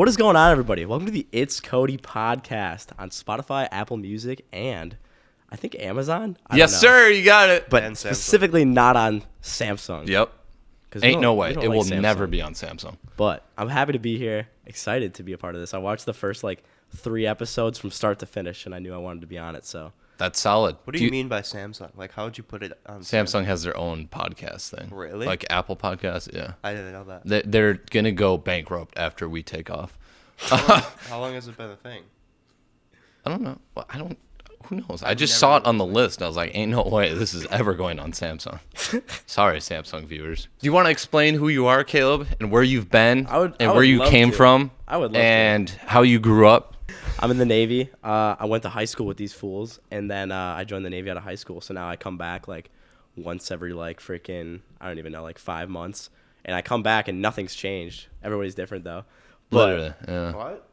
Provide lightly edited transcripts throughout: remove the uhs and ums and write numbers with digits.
What is going on, everybody? Welcome to the ItsCody podcast on Spotify, Apple Music, and I think Amazon. Yes, sir. You got it. But specifically not on Samsung. Yep. Ain't no way. It will never be on Samsung. But I'm happy to be here. Excited to be a part of this. I watched the first 3 episodes from start to finish, and I knew I wanted to be on it. So that's solid. What do you mean by Samsung? How would you put it on Samsung has their own podcast thing. Really? Like Apple Podcasts, yeah. I didn't know that. They're going to go bankrupt after we take off. How long has it been a thing? I don't know. Who knows? I just saw it on the list. I was like, ain't no way this is ever going on Samsung. Sorry, Samsung viewers. Do you want to explain who you are, Caleb, and where you've been, where you came from, I would love and how you grew up? I'm in the Navy. I went to high school with these fools, and then I joined the Navy out of high school. So now I come back once every freaking, I don't even know, 5 months. And I come back and nothing's changed. Everybody's different though. But literally, yeah. What?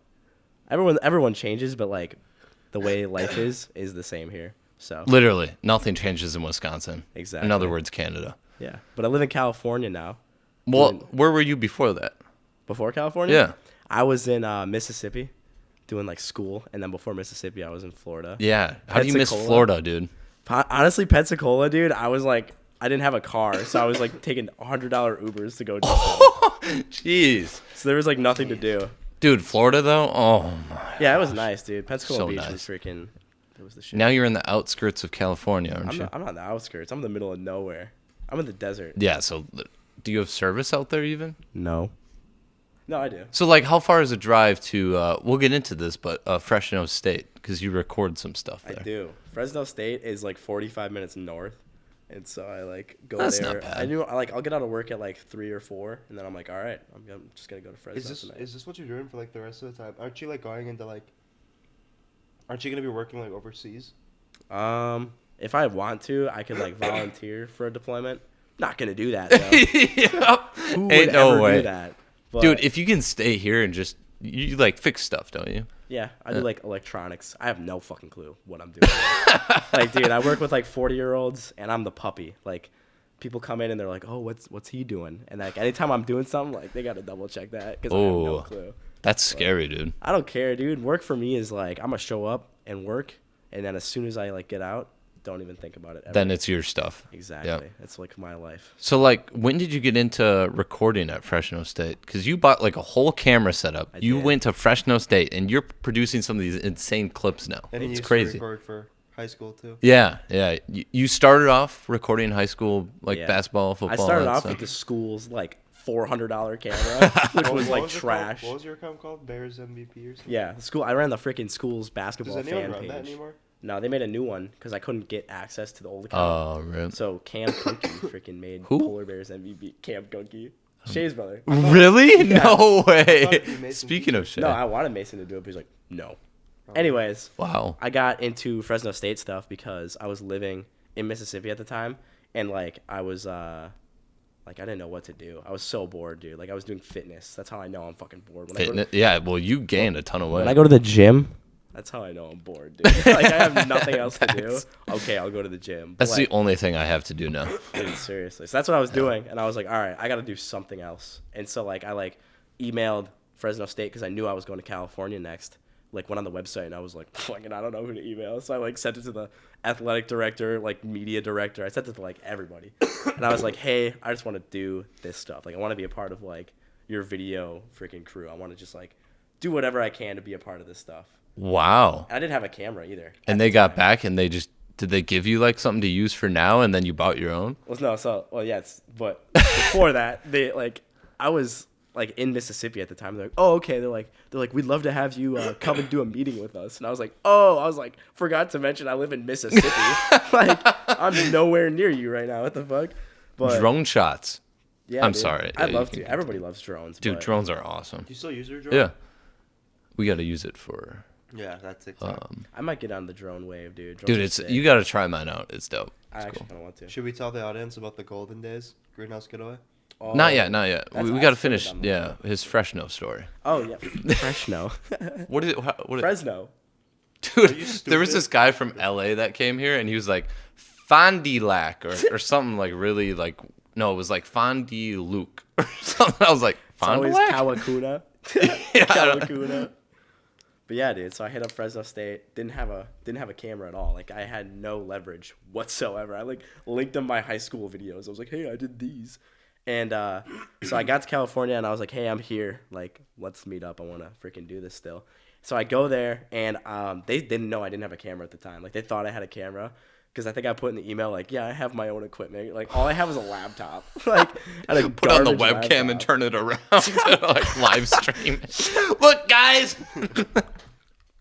Everyone changes, but the way life is the same here. So Literally, nothing changes in Wisconsin. Exactly. In other words, Canada. Yeah, but I live in California now. Well, where were you before that? Before California? Yeah. I was in Mississippi doing school, and then before Mississippi, I was in Florida. Yeah. How do you miss Pensacola. Florida, dude? Honestly, Pensacola, dude, I was I didn't have a car, so I was taking $100 Ubers to go do stuff. Jeez. So there was nothing to do. Dude, Florida though? Oh my. Yeah, it was nice, dude. Pensacola So Beach nice. was freaking, it was the shit. Now you're in the outskirts of California, aren't you? I'm not in the outskirts. I'm in the middle of nowhere. I'm in the desert. Yeah, so do you have service out there even? No, I do. So how far is a drive to we'll get into this, but Fresno State, because you record some stuff there. I do. Fresno State is 45 minutes north, and so I go That's there. not bad. I knew I'll get out of work at 3 or 4, and then I'm all right, I'm just gonna go to Fresno tonight. Is this what you're doing for the rest of the time? Aren't you going into Aren't you gonna be working overseas? If I want to, I could volunteer for a deployment. Not gonna do that though. Yep. Who would Ain't no ever way. do that? But, Dude, if you can stay here and just you fix stuff, don't you? yeah, I do electronics. I have no fucking clue what I'm doing. Dude, I work with 40-year-olds, and I'm the puppy. People come in and they're like, "Oh, what's he doing?" And anytime I'm doing something, they gotta double check that because I have no clue. That's scary, dude. I don't care, dude. Work for me is I'm gonna show up and work, and then as soon as I get out, don't even think about it ever. Then it's your stuff. Exactly. Yep. It's my life. So when did you get into recording at Fresno State? Because you bought a whole camera setup. You did. went to Fresno State and you're producing some of these insane clips now. And you it's used crazy. to record for high school too. Yeah. You started off recording high school Yeah. basketball, football. I started and off stuff. with the school's $400 camera, which was What was it trash. called? What was your account called? Bears MVP or something? Yeah, the school. I ran the freaking school's Does basketball anyone fan run page. that anymore? No, they made a new one because I couldn't get access to the old account. Oh, really? So Cam Cookie freaking made Who? Polar Bears MVP. Cam Cookie, Shay's brother. Really? Yeah. No way. it'd be Mason Speaking of shit. No, I wanted Mason to do it, but he's like, no. Anyways, Wow. I got into Fresno State stuff because I was living in Mississippi at the time, and I was I didn't know what to do. I was so bored, dude. I was doing fitness. That's how I know I'm fucking bored. Fitness? Yeah, well, you gained a ton of weight. When I go to the gym, that's how I know I'm bored, dude. I have nothing else to do. Okay, I'll go to the gym. That's the only thing I have to do now. Dude, seriously. So that's what I was doing, and I was like, all right, I got to do something else. And so I emailed Fresno State because I knew I was going to California next. Went on the website, and I was like, fucking, I don't know who to email. So I sent it to the athletic director, media director. I sent it to everybody, and I was like, hey, I just want to do this stuff. I want to be a part of your video freaking crew. I want to just do whatever I can to be a part of this stuff. Wow. I didn't have a camera either. And they got back and did they give you something to use for now and then you bought your own? But before that, I was in Mississippi at the time. They're like, oh, okay. They're like, we'd love to have you come and do a meeting with us. And I was like, forgot to mention I live in Mississippi. I'm nowhere near you right now. What the fuck? But Drone shots. yeah, I'm dude, sorry. I'd Yeah, love you to. can- Everybody loves drones. Dude, but drones are awesome. Do you still use your drone? Yeah. We got to use it for Yeah, that's TikTok. I might get on the drone wave, dude. Drones dude, are it's sick. you got to try mine out. It's dope. I It's actually cool. kind of want to. Should we tell the audience about the golden days? Greenhouse getaway? Oh, Not yet. that's We got to awesome. finish I'm his Fresno story. Oh yeah, Fresno, What is it? Fresno. Dude, Are you there was stupid? this guy from LA that came here and he was like Fond du Lac or something really no, it was Fond du Luke or something. I was like, It's Fond du always Lac? Kawakuna. Cal Lacuna. But yeah, dude. So I hit up Fresno State. Didn't have a camera at all. Like I had no leverage whatsoever. I like linked them my high school videos. I was like, hey, I did these. And so I got to California and I was like, hey, I'm here. Like, let's meet up. I want to freaking do this still. So I go there and they didn't know I didn't have a camera at the time. Like they thought I had a camera. Because I think I put in the email, like, yeah, I have my own equipment. Like, all I have is a laptop. Like, put on the webcam and turn it around to, like, live stream. Look, guys!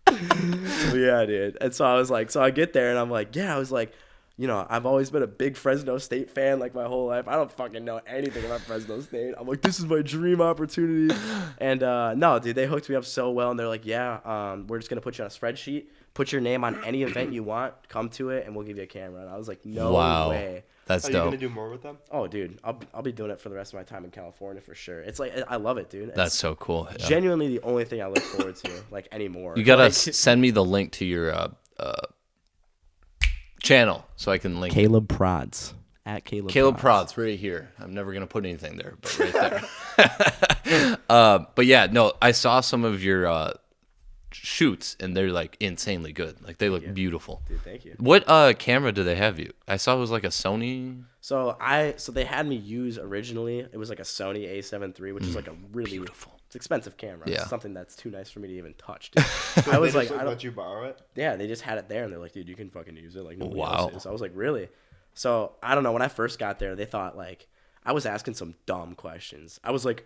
Yeah, dude. And so I was like, so I get there, and I'm like, yeah, I was like, you know, I've always been a big Fresno State fan, like, my whole life. I don't fucking know anything about Fresno State. I'm like, this is my dream opportunity. And, no, dude, they hooked me up so well, and they're like, yeah, we're just going to put you on a spreadsheet. Put your name on any event you want, come to it, and we'll give you a camera. And I was like, no way. That's dope. Are you going to do more with them? Oh, dude, I'll be doing it for the rest of my time in California for sure. It's like, I love it, dude. It's That's so cool. Yeah. Genuinely the only thing I look forward to, like, anymore. You got to like, send me the link to your channel so I can link Caleb Prods. At Caleb Prods, right here. I'm never going to put anything there, but right there. But yeah, no, I saw some of your shoots and they're like insanely good. Like they look beautiful. Dude, thank you. What camera do they have you? I saw it was like a Sony. So they had me use originally. It was like a Sony A7 III, which is like a really beautiful. It's expensive camera. Yeah. It's something that's too nice for me to even touch. Dude. I was like, I don't let you borrow it. Yeah, they just had it there and they're like, dude, you can fucking use it like nobody Wow. else is. I was like, really? So I don't know. When I first got there, they thought like I was asking some dumb questions. I was like,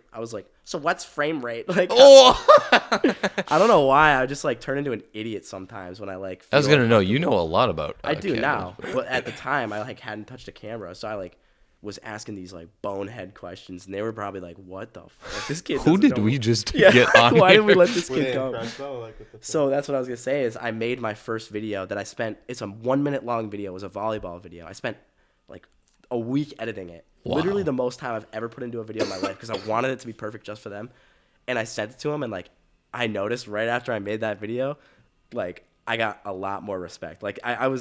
so what's frame rate? Like, I don't know why. I just like turn into an idiot sometimes when I like. I was gonna know. You know a lot about. I do cameras. now, but at the time I like hadn't touched a camera, so I like was asking these like bonehead questions, and they were probably like, "What the fuck? This kid." Who did know. we just Yeah. get on? Why here? did we let this Were they kid go? impressed though? Like, what the fuck? So that's what I was gonna say. Is I made my first video that I spent. It's a 1 minute long video. It was a volleyball video. I spent like a week editing it. Wow. Literally the most time I've ever put into a video in my life because I wanted it to be perfect just for them. And I sent it to them, and like I noticed right after I made that video, like I got a lot more respect. Like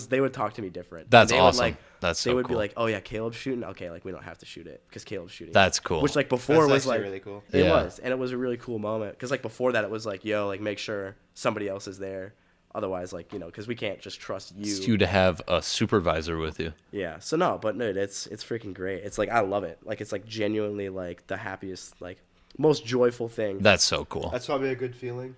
they would talk to me different. That's they awesome. Would, like, That's so they would cool. be like, "Oh yeah, Caleb's shooting. Okay, like we don't have to shoot it because Caleb's shooting." That's cool. Which like before was That's like really cool. It Yeah. was, and it was a really cool moment because like before that it was like, "Yo, like make sure somebody else is there." Otherwise, like, you know, because we can't just trust you. It's you to have a supervisor with you. Yeah. So no, but no, it's freaking great. It's like I love it. Like it's like genuinely like the happiest, like most joyful thing. That's so cool. That's probably a good feeling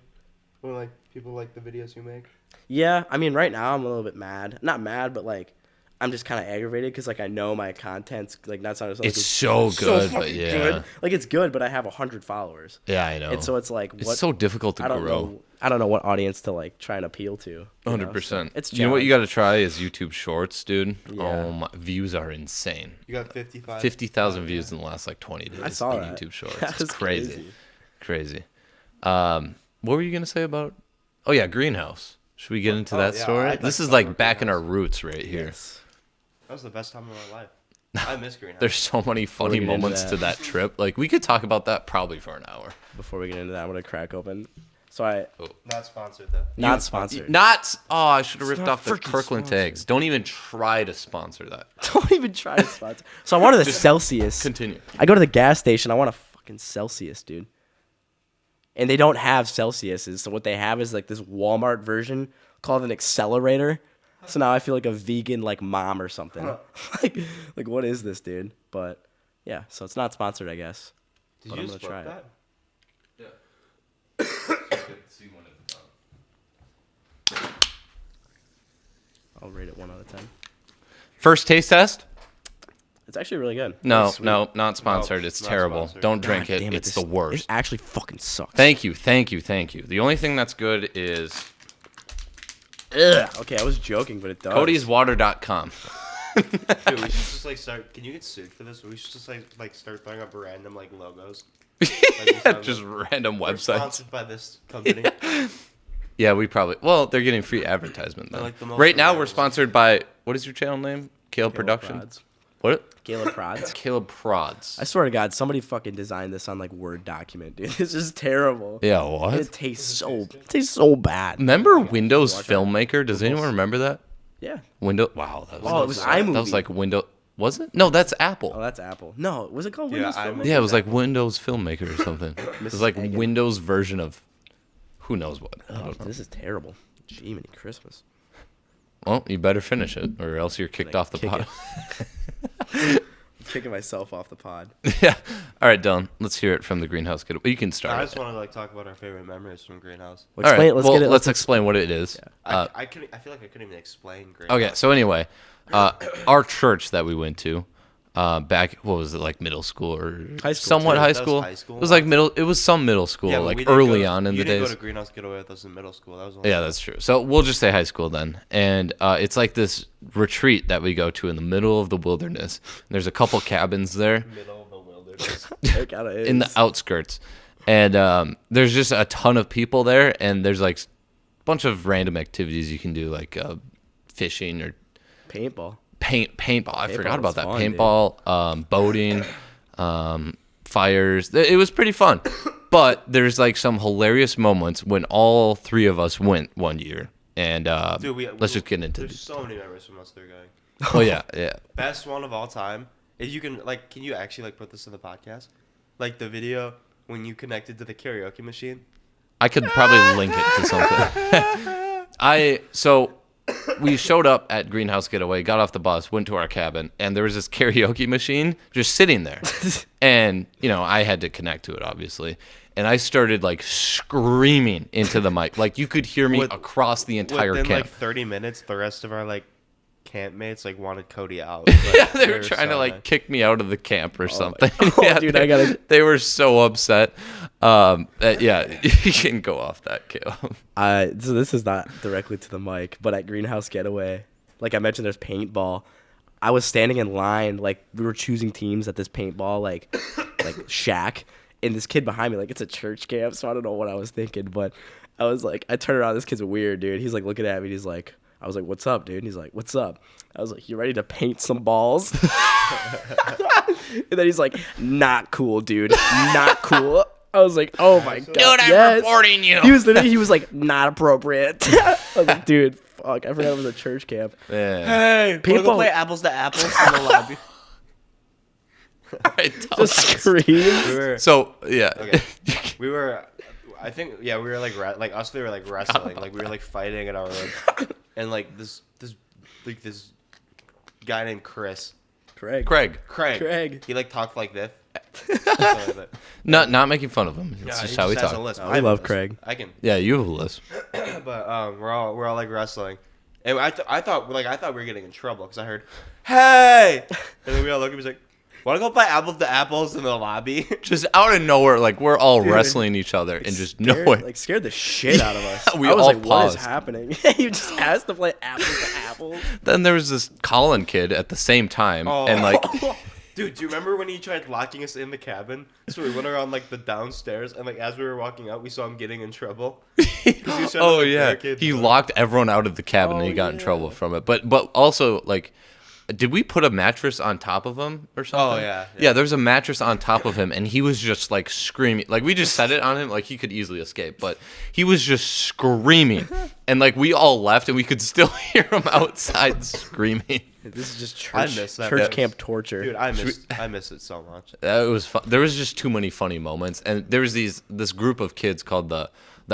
when like people like the videos you make. Yeah. I mean, right now I'm a little bit mad. Not mad, but like I'm just kind of aggravated because like I know my content's like not sounding. It's so good, but fucking yeah. good. Like it's good, but I have 100 followers. Yeah, I know. And so it's like It's so difficult to grow. I don't know what audience to like try and appeal to. 100%. So it's You know what you challenging. got to try is YouTube Shorts, dude. Yeah. Oh my, views are insane. You got 55. 50,000 views in the last like 20 days. I saw on that. YouTube Shorts. That It's was crazy. Crazy. What were you gonna say about? Oh yeah, greenhouse. Should we get into that yeah, story? I'd This like is to like talk back in our Greenhouse. roots right here. Yes. That was the best time of my life. I miss Greenhouse. There's so many funny get into moments that. to that trip. Like we could talk about that probably for an hour. Before we get into that, I'm gonna crack open. So I Not sponsored though. not sponsored. I should have ripped not off the freaking Kirkland sponsored. tags. Don't even try to sponsor that. Don't even try to sponsor. So I wanted a Celsius. Continue. I go to the gas station. I want a fucking Celsius, dude. And they don't have Celsiuses. So what they have is like this Walmart version called an accelerator. So now I feel like a vegan like mom or something. like what is this, dude? But yeah, so it's not sponsored, I guess. Did But you I'm just gonna flip try that? I'll rate it 1 out of 10. First taste test? It's actually really good. No, It's sweet. no, not sponsored. No, it's not terrible. sponsored. Don't drink God it. damn It's this- the worst. It actually fucking sucks. Thank you. The only thing that's good is Ugh. Okay, I was joking, but it does. CodysWater.com. Dude, we should just like start. Can you get sued for this? We should just like start throwing up random like logos. Like, Just random we're websites. sponsored by this company. Yeah, we probably. Well, they're getting free advertisement though. like the most Right now, we're reliable. sponsored by. What is your channel name? Caleb Caleb Production. Prods. What? Caleb Prods. Caleb Prods. I swear to God, somebody fucking designed this on like Word document, dude. This is terrible. Yeah. What? It tastes so bad. Remember Windows Filmmaker? Does anyone remember that? Yeah. Windows. Wow. That was Oh, it was That was iMovie. like Windows. Was it? No, that's Apple. Oh, that's Apple. No, was it called Yeah, Windows I'm- Filmmaker? Yeah, it was like Windows Filmmaker or something. It was like Eggin. Windows version of who knows what. I Oh, don't know. this is terrible. Gee, many Christmas. Well, you better finish it, or else you're kicked Like, off the kick pod. I'm kicking myself off the pod. Yeah. All right, Dylan. Let's hear it from the greenhouse kid. You can start. I it. just want to like talk about our favorite memories from Greenhouse. Well, All right. explain, let's well, get it. let's explain what it is. I couldn't. I feel like I couldn't even explain Greenhouse. Okay. So anyway, our church that we went to, back, what was it, like middle school or High school, somewhat too. high That was school? high school. It was like middle. It was some middle school, Yeah, but we like didn't early go- on in you the didn't days. go to Greenhouse get away with us in middle school. That was Yeah, that's true. So we'll just say high school then. And it's like this retreat that we go to in the middle of the wilderness. There's a couple cabins there middle of the wilderness. It kinda is. in the outskirts. And there's just a ton of people there. And there's like a bunch of random activities you can do, like fishing or paintball. paintball. I forgot was about that. fun, dude. Paintball, boating, fires. It was pretty fun. But there's like some hilarious moments when all three of us went one year. And Dude, let's just get into There's it. so many memories from us three going. Oh yeah, yeah. Best one of all time. If you can like, can you actually like put this in the podcast? Like the video when you connected to the karaoke machine. I could probably link it to something. So we showed up at Greenhouse Getaway, got off the bus, went to our cabin, and there was this karaoke machine just sitting there. And, you know, I had to connect to it, obviously. And I started, like, screaming into the mic. Like, you could hear me across the entire Within camp. like 30 minutes, the rest of our like campmates like wanted Cody out. Yeah, they were trying to, like, mad. kick me out of the camp or something. Oh, Yeah, dude, I gotta- They were so upset. Yeah, you can go off that, Caleb. So this is not directly to the mic, but at Greenhouse Getaway, like I mentioned, there's paintball. I was standing in line, like we were choosing teams at this paintball, like shack, and this kid behind me, like it's a church camp, so I don't know what I was thinking, but I was like, I turned around, this kid's weird, dude. He's like looking at me, and he's like, I was like, "What's up, dude?" And he's like, "What's up?" I was like, "You ready to paint some balls?" And then he's like, "Not cool, dude. Not cool." I was like, "Oh my god, yes." reporting you. He was like, "Not appropriate." I was like, "Dude, fuck, I forgot it was a church camp." Yeah. Hey, People- wanna go play apples to apples in the lobby. All right, tell Just us. scream. We were, So, yeah. okay. We were, I think, yeah, we were like us. They were like wrestling, like we were like fighting in our room, and like this guy named Craig. Craig. He like talked like this. Something like that. Not making fun of him. It's Yeah, just he how we just has a talk. lisp. Oh, I we have a love lisp. Craig. I can, Yeah, you have a list. but we're all like wrestling, and I thought we were getting in trouble because I heard, "Hey!" And then we all looked at him. He's like, "Want to go play apples to apples in the lobby?" Just out of nowhere, like we're all wrestling each other and just Scared, nowhere. like scared the shit out of us. We I was all like, "What is paused. happening?" You just asked to play apples to apples. Then there was this Colin kid at the same time, Oh. and like, Dude, do you remember when he tried locking us in the cabin? So we went around like the downstairs, and like as we were walking out, we saw him getting in trouble. 'Cause he was trying to, oh like, yeah, barricade he the door. locked everyone out of the cabin and he got in yeah. trouble from it. But also like, did we put a mattress on top of him or something? Oh, yeah. Yeah, there's a mattress on top of him, and he was just like screaming. Like we just set it on him, like he could easily escape, but he was just screaming, and like we all left, and we could still hear him outside screaming. This is just I church, miss that. church Yeah. camp torture. Dude, I miss it so much. That was fun. There was just too many funny moments, and there was this group of kids called the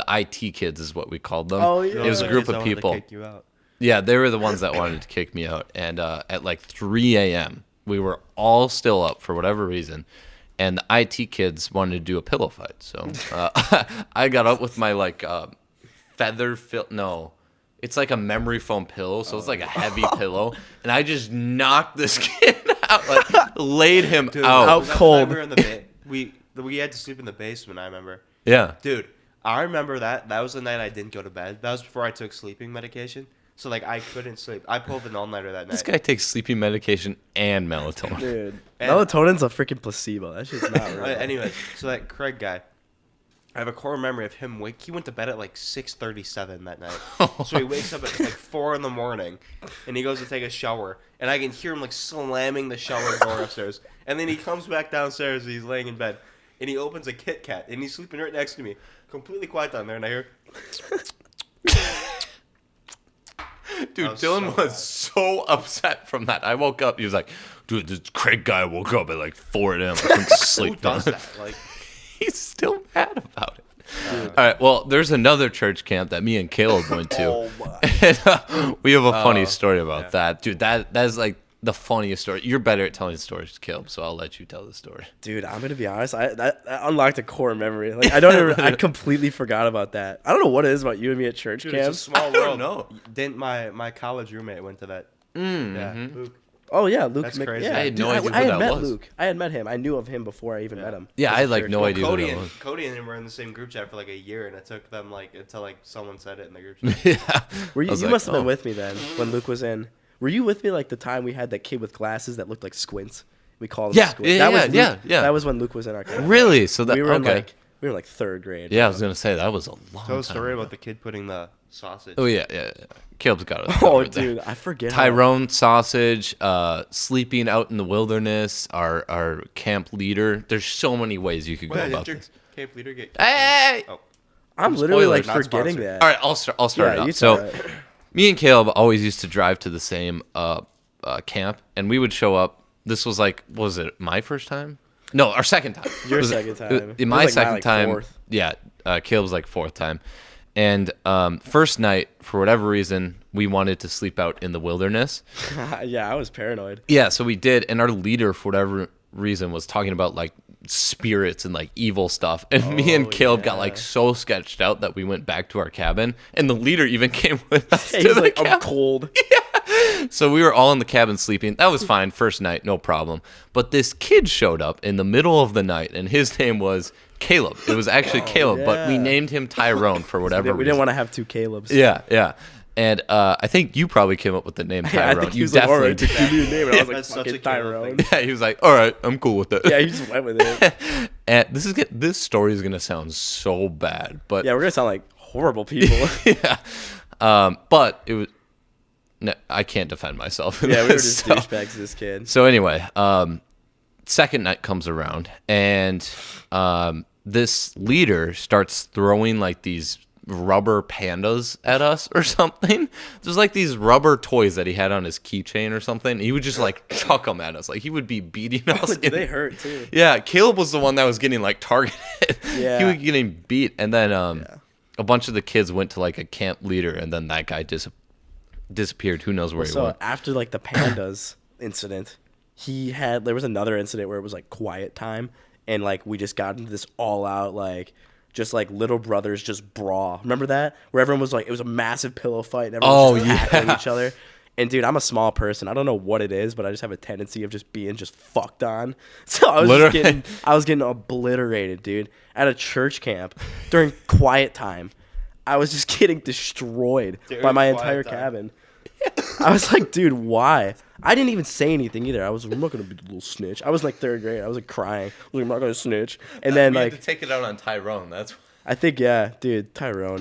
IT kids is what we called them. Oh, yeah. It was a The group kids that of wanted to people. kick you out. Yeah, they were the ones that wanted to kick me out. And at like 3 a.m., we were all still up for whatever reason, and the IT kids wanted to do a pillow fight. So I got up with my like no. It's like a memory foam pillow, so it's like a heavy pillow, and I just knocked this kid out, like laid him Dude, out. was that the cold. night we were in the we had to sleep in the basement. I remember. Yeah. Dude, I remember that. That was the night I didn't go to bed. That was before I took sleeping medication. So like I couldn't sleep. I pulled an all-nighter that night. This guy takes sleeping medication and melatonin. Dude, And- melatonin's a freaking placebo. That shit's not real. Anyway, so that Craig guy, I have a core memory of him. He went to bed at like 6:37 that night. So he wakes up at like 4 in the morning, and he goes to take a shower, and I can hear him like slamming the shower door upstairs. And then he comes back downstairs, and he's laying in bed, and he opens a Kit Kat, and he's sleeping right next to me, completely quiet down there, and I hear. Dude, was Dylan so was bad. so upset from that. I woke up. He was like, dude, this Craig guy woke up at like 4 a.m. I couldn't Who sleep. does that? Like, He's still mad about it. All right. Well, there's another church camp that me and Caleb went to. Oh my. And, we have a funny story about yeah. that. Dude, that's like the funniest story. You're better at telling stories, Caleb, so I'll let you tell the story. Dude, I'm gonna be honest. That unlocked a core memory. Like I don't ever. I completely forgot about that. I don't know what it is about you and me at church dude, camp. it's a small I don't world. know. Didn't my college roommate went to that? Mm-hmm. Yeah. Luke. Oh yeah, Luke. That's Mc- crazy. Yeah, I had no dude, idea I who had that met was. Luke. I had met him. I knew of him before I even met him. Yeah, I had like Church no camp. idea who Cody that and was. Cody and him were in the same group chat for like a year, and it took them like until like someone said it in the group chat. Yeah. Were I you? was You like, must have been oh. with me then when Luke was in. Were you with me like the time we had that kid with glasses that looked like squints? We called him Yeah, Squints. yeah, that was yeah, Luke, yeah, yeah. That was when Luke was in our camp. Really? So that we were in okay. like third grade. Yeah, I was gonna say that was a long Tell a time story ago. about the kid putting the sausage. Oh yeah. Caleb's got it. Oh, covered there. dude, I forget. how- Tyrone sausage, sleeping out in the wilderness, our camp leader. There's so many ways you could go Wait, about did your this. camp leader get? Hey! Oh, I'm literally like Spoiler, not forgetting sponsored. that. All right, I'll start Yeah, it out. you So, start it. me and Caleb always used to drive to the same camp, and we would show up. This was like, was it my first time? No, our second time. Your Was second time. It In was my like second time. fourth. Yeah, Caleb's like fourth time. And first night, for whatever reason, we wanted to sleep out in the wilderness. Yeah, I was paranoid. Yeah, so we did, and our leader, for whatever reason, was talking about like spirits and like evil stuff. And me and Caleb got like yeah. so sketched out that we went back to our cabin, and the leader even came with us Hey, to he's the like, cabin. I'm cold. So we were all in the cabin sleeping. That was fine, first night, no problem. But this kid showed up in the middle of the night, and his name was Caleb. It was actually Caleb, but we yeah. named him Tyrone for whatever We reason. didn't want to have two Calebs. Yeah. And I think you probably came up with the name Yeah, I Tyrone. think he You was like, all definitely right, did. give me your name. And I was like, That's such fucking a Caleb Tyrone. thing. Yeah, he was like, all right, I'm cool with that. Yeah, he just went with it. And this story is gonna sound so bad, but Yeah, we're gonna sound like horrible people. yeah. But it was. No, I can't defend myself. in Yeah, we were this, just so- douchebags to this kid. So anyway, second night comes around, and this leader starts throwing like these rubber pandas at us or something. There's like these rubber toys that he had on his keychain or something. He would just like chuck them at us. Like he would be beating us. Dude, they hurt too. Yeah, Caleb was the one that was getting like targeted. Yeah. He was getting beat, and then a bunch of the kids went to like a camp leader, and then that guy disappeared. Who knows where he So went? after like the pandas incident, there was another incident where it was like quiet time, and like we just got into this all out like just like little brothers just brawl. Remember that? Where everyone was like, it was a massive pillow fight and everyone was just tackling each other. And dude, I'm a small person. I don't know what it is, but I just have a tendency of just being just fucked on. So I was getting obliterated, dude, at a church camp during quiet time. I was just getting destroyed by my During entire quiet time. cabin. I was like, dude, why? I didn't even say anything either. I was like, I'm not gonna be the little snitch. I was like third grade. I was like crying. I was like, I'm not gonna snitch. And then we like had to take it out on Tyrone. That's I think when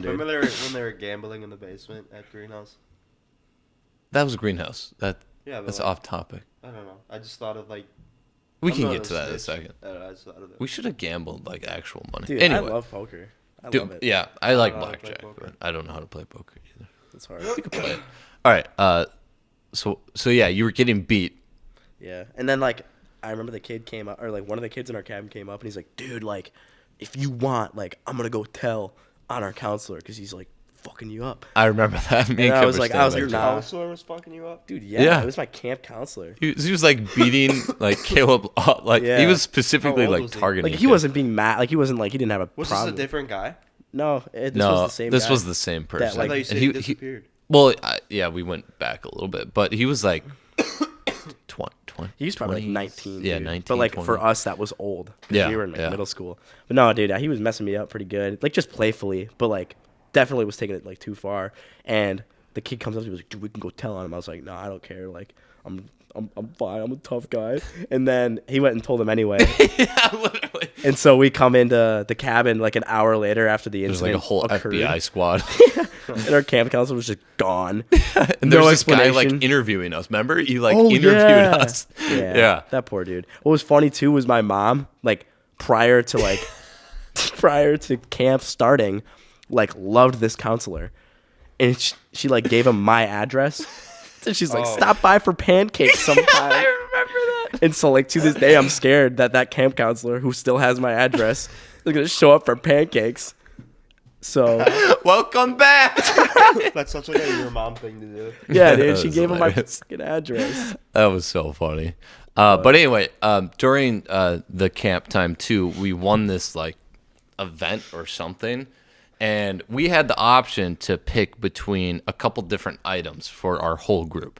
Remember when they were gambling in the basement at Greenhouse? that was a greenhouse. Yeah, but That's like, off topic. I don't know. I just thought of like. We I'm can not get to that in a snitch. second. I don't know, I just thought of that. We should have gambled like actual money. dude, Anyway, I love poker. I dude, love it. yeah, I like don't know how to play blackjack, poker. but I don't know how to play poker either. It's hard. You could play it. All right. So yeah, you were getting beat. Yeah. And then like I remember the kid came up, or like one of the kids in our cabin came up and he's like, dude, like if you want, like I'm gonna go tell on our counselor because he's like fucking you up. I remember that. Me And I Kip was were like, standing Your there. nah. counselor was fucking you up? Dude, yeah, Yeah. it was my camp counselor. He was like beating like Caleb up. Like Yeah. he was specifically How old like was he? targeting. Like he him. wasn't being mad. Like he wasn't like he didn't have a Was problem. this a different guy? No, this No, was the same. this guy. was the same person. I thought you said And he disappeared. well, yeah, we went back a little bit, but he was like 20. He was probably 20s. like 19. Yeah, dude. 19. But like 20. for us, that was old. 'Cause Yeah, we were in like yeah. middle school. But no, dude, he was messing me up pretty good. Like just playfully, but like definitely was taking it like too far. And the kid comes up to me, was like, "Dude, we can go tell on him." I was like, "No, I don't care. Like I'm fine. I'm a tough guy." And then he went and told him anyway. yeah, literally. And so we come into the cabin like an hour later after the There's like incident a whole occurred. FBI squad, And our camp counselor was just gone. and No there's this guy like explanation. interviewing us. Remember, he like Oh, interviewed yeah. us. Yeah, Yeah. that poor dude. What was funny too was my mom, like prior to camp starting, like loved this counselor, and she like gave him my address. And she's like, stop by for pancakes sometime. I remember that. And so like to this day, I'm scared that camp counselor who still has my address is gonna show up for pancakes. So Welcome back. That's such like a your mom thing to do. yeah, dude, That she was gave him my hilarious. fucking address. That was so funny. But anyway, during the camp time too, we won this like event or something, and we had the option to pick between a couple different items for our whole group.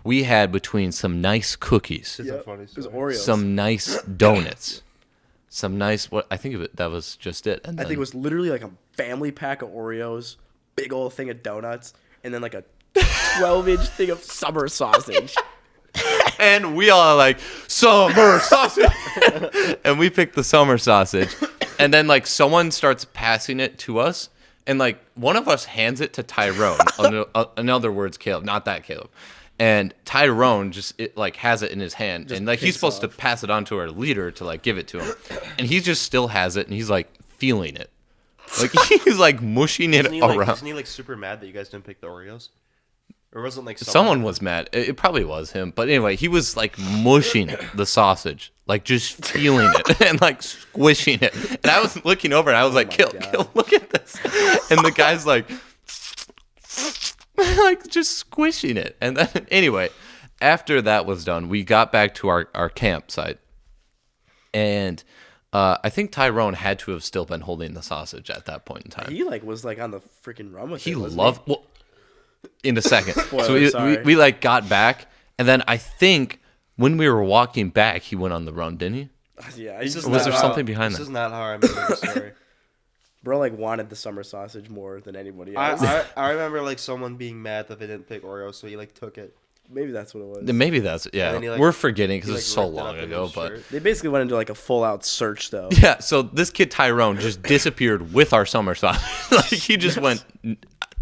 We had between some nice cookies, It's a funny It was story. Oreos. some nice donuts, some nice what I think of it. That was just it. And I think it was literally like a family pack of Oreos, big old thing of donuts, and then like a 12-inch thing of summer sausage. and we all are like summer sausage, and we picked the summer sausage, and then like someone starts passing it to us, and like one of us hands it to Tyrone. In other words, Caleb, not that Caleb. And Tyrone just like has it in his hand, and like he's supposed to pass it on to our leader to like give it to him, and he just still has it, and he's like feeling it, like he's like mushing it around. Isn't he like super mad that you guys didn't pick the Oreos? Or wasn't like Someone was mad. It probably was him, but anyway, he was like mushing the sausage, like just feeling it and like squishing it. And I was looking over, and I was like, "Kill, look at this!" And the guy's like. Like just squishing it. And then anyway, after that was done, we got back to our campsite, and I think Tyrone had to have still been holding the sausage at that point in time. He like was like on the freaking run with it. He wasn't loved well in a second. Spoiler, So we sorry. like got back, and then I think when we were walking back, he went on the run, didn't he? Yeah, This is Or was not there how- something behind This that? is not how I remember the story. bro like wanted the summer sausage more than anybody else. I remember like someone being mad that they didn't pick Oreos, so he like took it. Maybe that's what it was. Maybe that's And then he, like- we're forgetting because He, it's like, so ripped it long up in ago, his but. shirt. They basically went into like a full out search though. Yeah, so this kid Tyrone just disappeared with our summer sausage. Like he just went,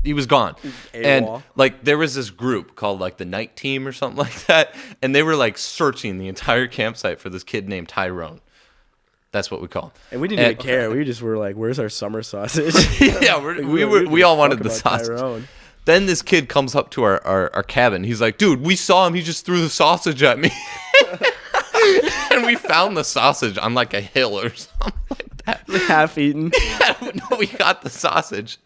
he was gone. And AWOL. like there was this group called like the night team or something like that, and they were like searching the entire campsite for this kid named Tyrone. That's what we call him. And we didn't even care. We just were like, "Where's our summer sausage?" Yeah, we all wanted the Fuck about sausage. Tyrone. Then this kid comes up to our cabin. He's like, "Dude, we saw him. He just threw the sausage at me." And we found the sausage on like a hill or something like that. Half eaten. No, we got the sausage,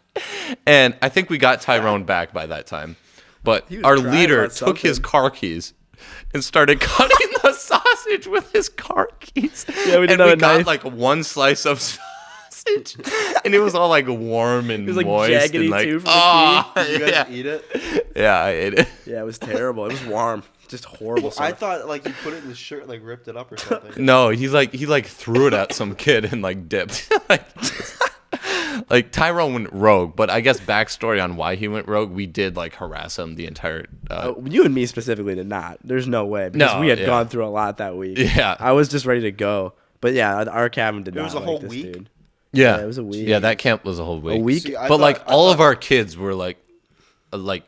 and I think we got Tyrone back by that time. But was our trying leader about took his something. car keys and started cutting the sausage with his car keys. Yeah, we didn't and have we a got knife. like one slice of sausage, and it was all like warm and was, like, moist and jaggedy, like too, from the oh Did you guys yeah, eat it? yeah, I ate it. Yeah, it was terrible. It was warm. Just horrible. I summer. thought like you put it in the shirt, like ripped it up or something. No, he like threw it at some kid and like dipped. Like Tyrone went rogue, but I guess backstory on why he went rogue, we did like harass him the entire. You and me specifically did not. There's no way because No, we had yeah. gone through a lot that week. Yeah. I was just ready to go. But yeah, our cabin did It not. was a like whole this week? Dude. Yeah, it was a week. Yeah, that camp was a whole week. A week? See, But like I all of thought- our kids were like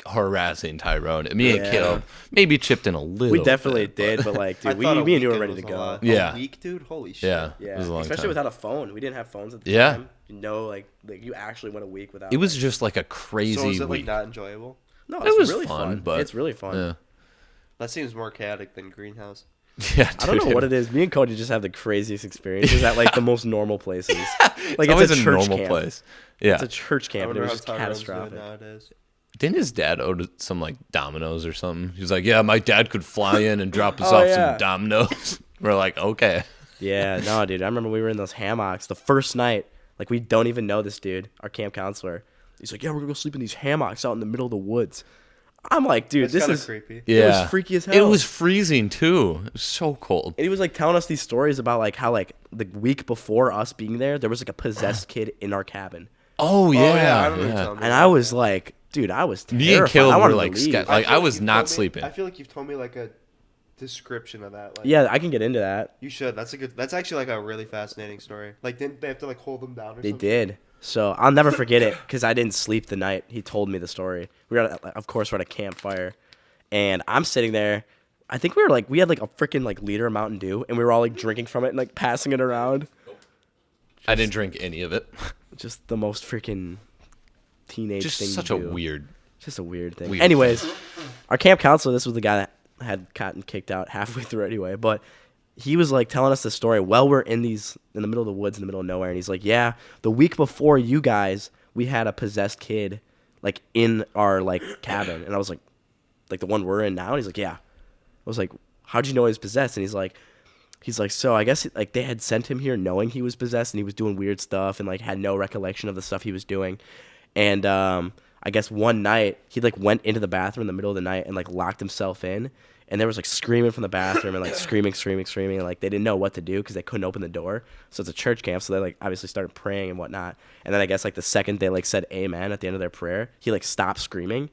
harassing Tyrone. And me and Yeah. Caleb maybe chipped in a little. We definitely bit, but- did, but like, I dude, thought a me and you were weekend ready to was a go. lot. Yeah. A week, dude. Holy shit. Yeah, Yeah, it was a long especially time. without a phone. We didn't have phones at the Yeah. time. You know, like you actually went a week without. It was just like a crazy So is it like week. not enjoyable? no, it it's was really fun, but it's really fun. Yeah, That seems more chaotic than Greenhouse. yeah. I don't know dude, what it is. Me and Cody just have the craziest experiences at like the most normal places. Like It's always a a church normal camp. place. Yeah. It's a church I camp, and it wonder was how just Tyrone's doing catastrophic. nowadays. Didn't his dad owe some like dominoes or something? He was like, "Yeah, my dad could fly in and drop us Oh, off yeah. some dominoes." We're like, "Okay." Yeah, no, dude. I remember we were in those hammocks the first night. Like, we don't even know this dude, our camp counselor. He's like, "Yeah, we're gonna go sleep in these hammocks out in the middle of the woods." I'm like, dude, It's this kind is of creepy. Yeah, It was freaky as It hell. was freezing too. It was so cold. And he was like telling us these stories about like how like the week before us being there was like a possessed kid in our cabin. Oh yeah, I remember you telling me And that. I was like, dude, I was terrified. Me and Caleb I were wanted like, to leave. like feel I was you've not told me- sleeping. I feel like you've told me like a description of that. Like, Yeah, I can get into that. you should. That's actually like a really fascinating story. Like, didn't they have to like hold them down or They something? did. So I'll never forget it because I didn't sleep the night he told me the story. We were, of course, we're at a campfire, and I'm sitting there. I think we had like a freaking like liter of Mountain Dew, and we were all like drinking from it and like passing it around. I didn't drink any of it. Just the most freaking teenage Just thing. such to a do. weird. Just a weird thing. Weird Anyways, our camp counselor, this was the guy that had gotten kicked out halfway through anyway, but he was like telling us the story while we're in the middle of the woods, in the middle of nowhere, and he's like, yeah, the week before you guys, we had a possessed kid like in our like cabin, and I was like the one we're in now, and he's like, yeah. I was like, how'd you know he was possessed? And he's like, so I guess like they had sent him here knowing he was possessed and he was doing weird stuff and like had no recollection of the stuff he was doing, and I guess one night he like went into the bathroom in the middle of the night and like locked himself in, and there was like screaming from the bathroom and like screaming, and like they didn't know what to do because they couldn't open the door. So it's a church camp, so they like obviously started praying and whatnot. And then I guess like the second they like said amen at the end of their prayer, he like stopped screaming.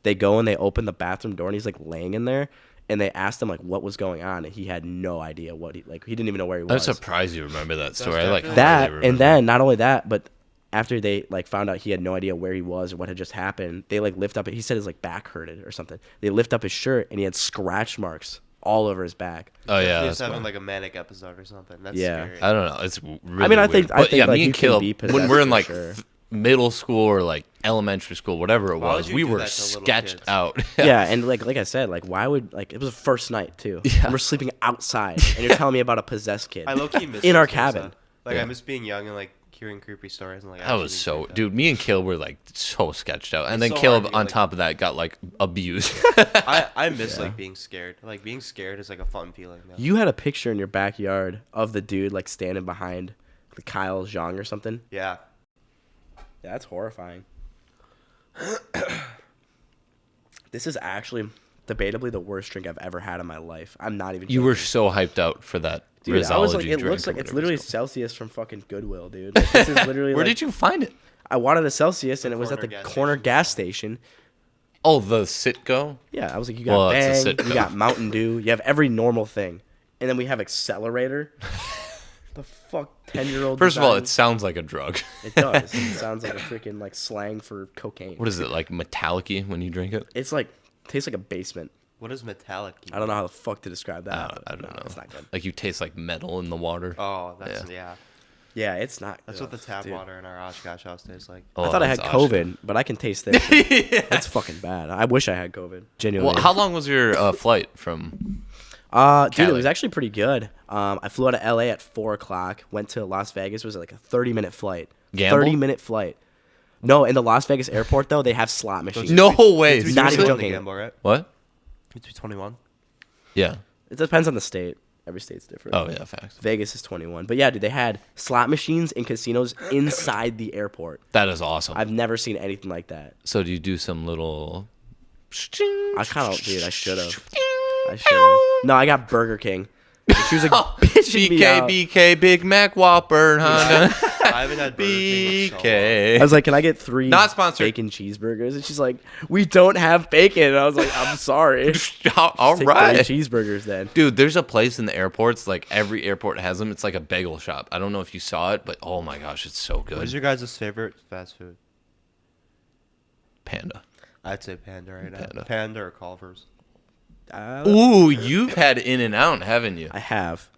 They go and they open the bathroom door and he's like laying in there. And they asked him like what was going on, and he had no idea what he didn't even know where he was. I'm surprised you remember that story. I like that, really and then not only that, but after they like found out he had no idea where he was or what had just happened, they like lift up. He said his like back hurted or something. They lift up his shirt and he had scratch marks all over his back. Oh yeah, He's that's having fun. like a manic episode or something. That's Yeah. scary. I don't know. It's really. I mean, I weird. think But yeah, like, me you and can Caleb, be when possessed we're in for like sure. middle school or like elementary school, whatever it Why would was, you we do were that to little sketched kids? out. Yeah, and like I said, like why would like it was the first night too. Yeah. And we're sleeping outside, and you're telling me about a possessed kid I low key miss in those our days, cabin. though. Like Yeah. I miss being young and like hearing creepy stories and like. That actually was being so, creeped out. dude. Me and Caleb were like so sketched out, and then It's so Caleb hard to, on like- top of that got like abused. I miss like being scared. Like being scared is like a fun feeling. Though. You had a picture in your backyard of the dude like standing behind the Kyle Zhang or something. Yeah. That's horrifying. This is actually debatably the worst drink I've ever had in my life. I'm not even. You were joking. so hyped out for that Dude, I was like, Rizology it drink looks or like it's whatever literally called. Celsius from fucking Goodwill, dude. Like, this is literally. Where like, did you find it? I wanted a Celsius, and it was at the corner gas corner station. gas station. Oh, the Citgo. Yeah, I was like, you got Well, it's a Bang, Citgo. you got Mountain Dew, you have every normal thing, and then we have Accelerator. The fuck, 10-year-old. First of all, it sounds like a drug. it does. It sounds like a freaking like slang for cocaine. What is it, like metallic-y when you drink it? It's like tastes like a basement. What is metallic? I don't know how the fuck to describe that. I don't no, know. It's not good. Like you taste like metal in the water. Oh, that's yeah. Yeah, it's not. That's good, what the tap dude. water in our Oshkosh house tastes like. Oh, I thought I had that's COVID, but I can taste this. That's fucking bad. I wish I had COVID. Genuinely. Well, how long was your flight from? Dude, it Cali? was actually pretty good. I flew out of LA at 4:00. Went to Las Vegas. It was like a 30-minute flight. Gamble? 30-minute flight. No, in the Las Vegas airport though, they have slot machines. No way. It's not even Seriously? joking. Gamble, right? What? Between 21. Yeah. It depends on the state. Every state's different. Oh yeah, facts. Vegas is 21. But yeah, dude, they had slot machines in casinos inside the airport. That is awesome. I've never seen anything like that. So do you do some little? I kind of, dude, I should have. No, I got Burger King. And she was like bitching me out. BK, Big Mac, Whopper, Honda. I haven't had Burger King in so long. BK. I was like, can I get 3 Not sponsored. bacon cheeseburgers? And she's like, we don't have bacon. And I was like, I'm sorry. All Take right. 3 cheeseburgers then. Dude, there's a place in the airports, like every airport has them. It's like a bagel shop. I don't know if you saw it, but oh my gosh, it's so What is good. your guys' favorite fast food? Panda. I'd say Panda right now. Panda. Panda or Culver's. Ooh, you've had In-N-Out, haven't you? I have.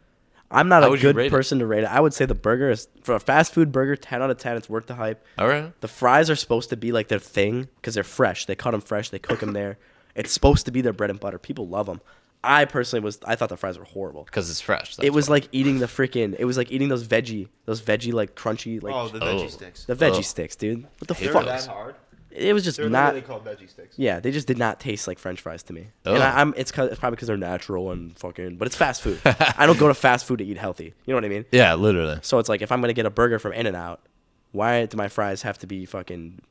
I'm not How a would you good rate it? person to rate it. I would say the burger is, for a fast food burger, 10 out of 10. It's worth the hype. All right. The fries are supposed to be like their thing because they're fresh. They cut them fresh. They cook them there. It's supposed to be their bread and butter. People love them. I personally I thought the fries were horrible. Because it's fresh. It was like eating the freaking. It was like eating those veggie like crunchy like Oh, the veggie Oh. sticks. the veggie Oh. sticks, dude. What the They're fuck? that hard? It was just They're not. literally called veggie sticks. Yeah, they just did not taste like French fries to me. Oh. And it's probably because they're natural and fucking. But it's fast food. I don't go to fast food to eat healthy. You know what I mean? Yeah, literally. So it's like if I'm gonna get a burger from In-N-Out, why do my fries have to be fucking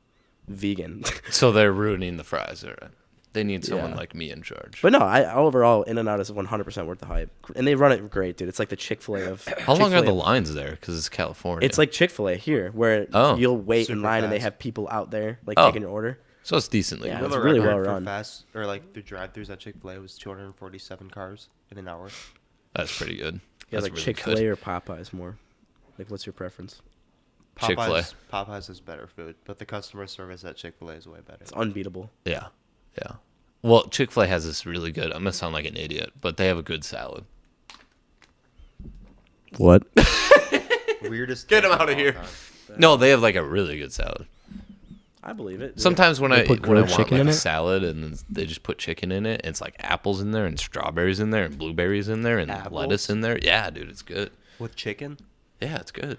vegan? So they're ruining the fries. All right. They need someone Yeah. like me in charge. But no, overall In-N-Out is 100% worth the hype, and they run it great, dude. It's like the Chick-fil-A of. How long are Chick-fil-A the of- lines there? Because it's California. It's like Chick-fil-A here, where Oh. you'll wait in Super line and they fast. have people out there like Oh. taking your order. So it's decently Yeah, good. it's The really record well for run. Fast or like through drive-throughs at Chick-fil-A was 247 cars in an hour. That's pretty good. Yeah, That's like really Chick-fil-A good. or Popeyes more. Like, what's your preference? Chick-fil-A. Popeyes is better food, but the customer service at Chick-fil-A is way better. It's unbeatable. Yeah. Yeah. Well, Chick-fil-A has this really good. I'm going to sound like an idiot, but they have a good salad. What? Weirdest. Get 'em take of outta all here. time. No, they have like a really good salad. I believe it. Sometimes when I put when I grilled want chicken like in a it? salad and then they just put chicken in it, it's like apples in there and strawberries in there and blueberries in there and lettuce Apples? in there. Yeah, dude, it's good. With chicken? Yeah, it's good.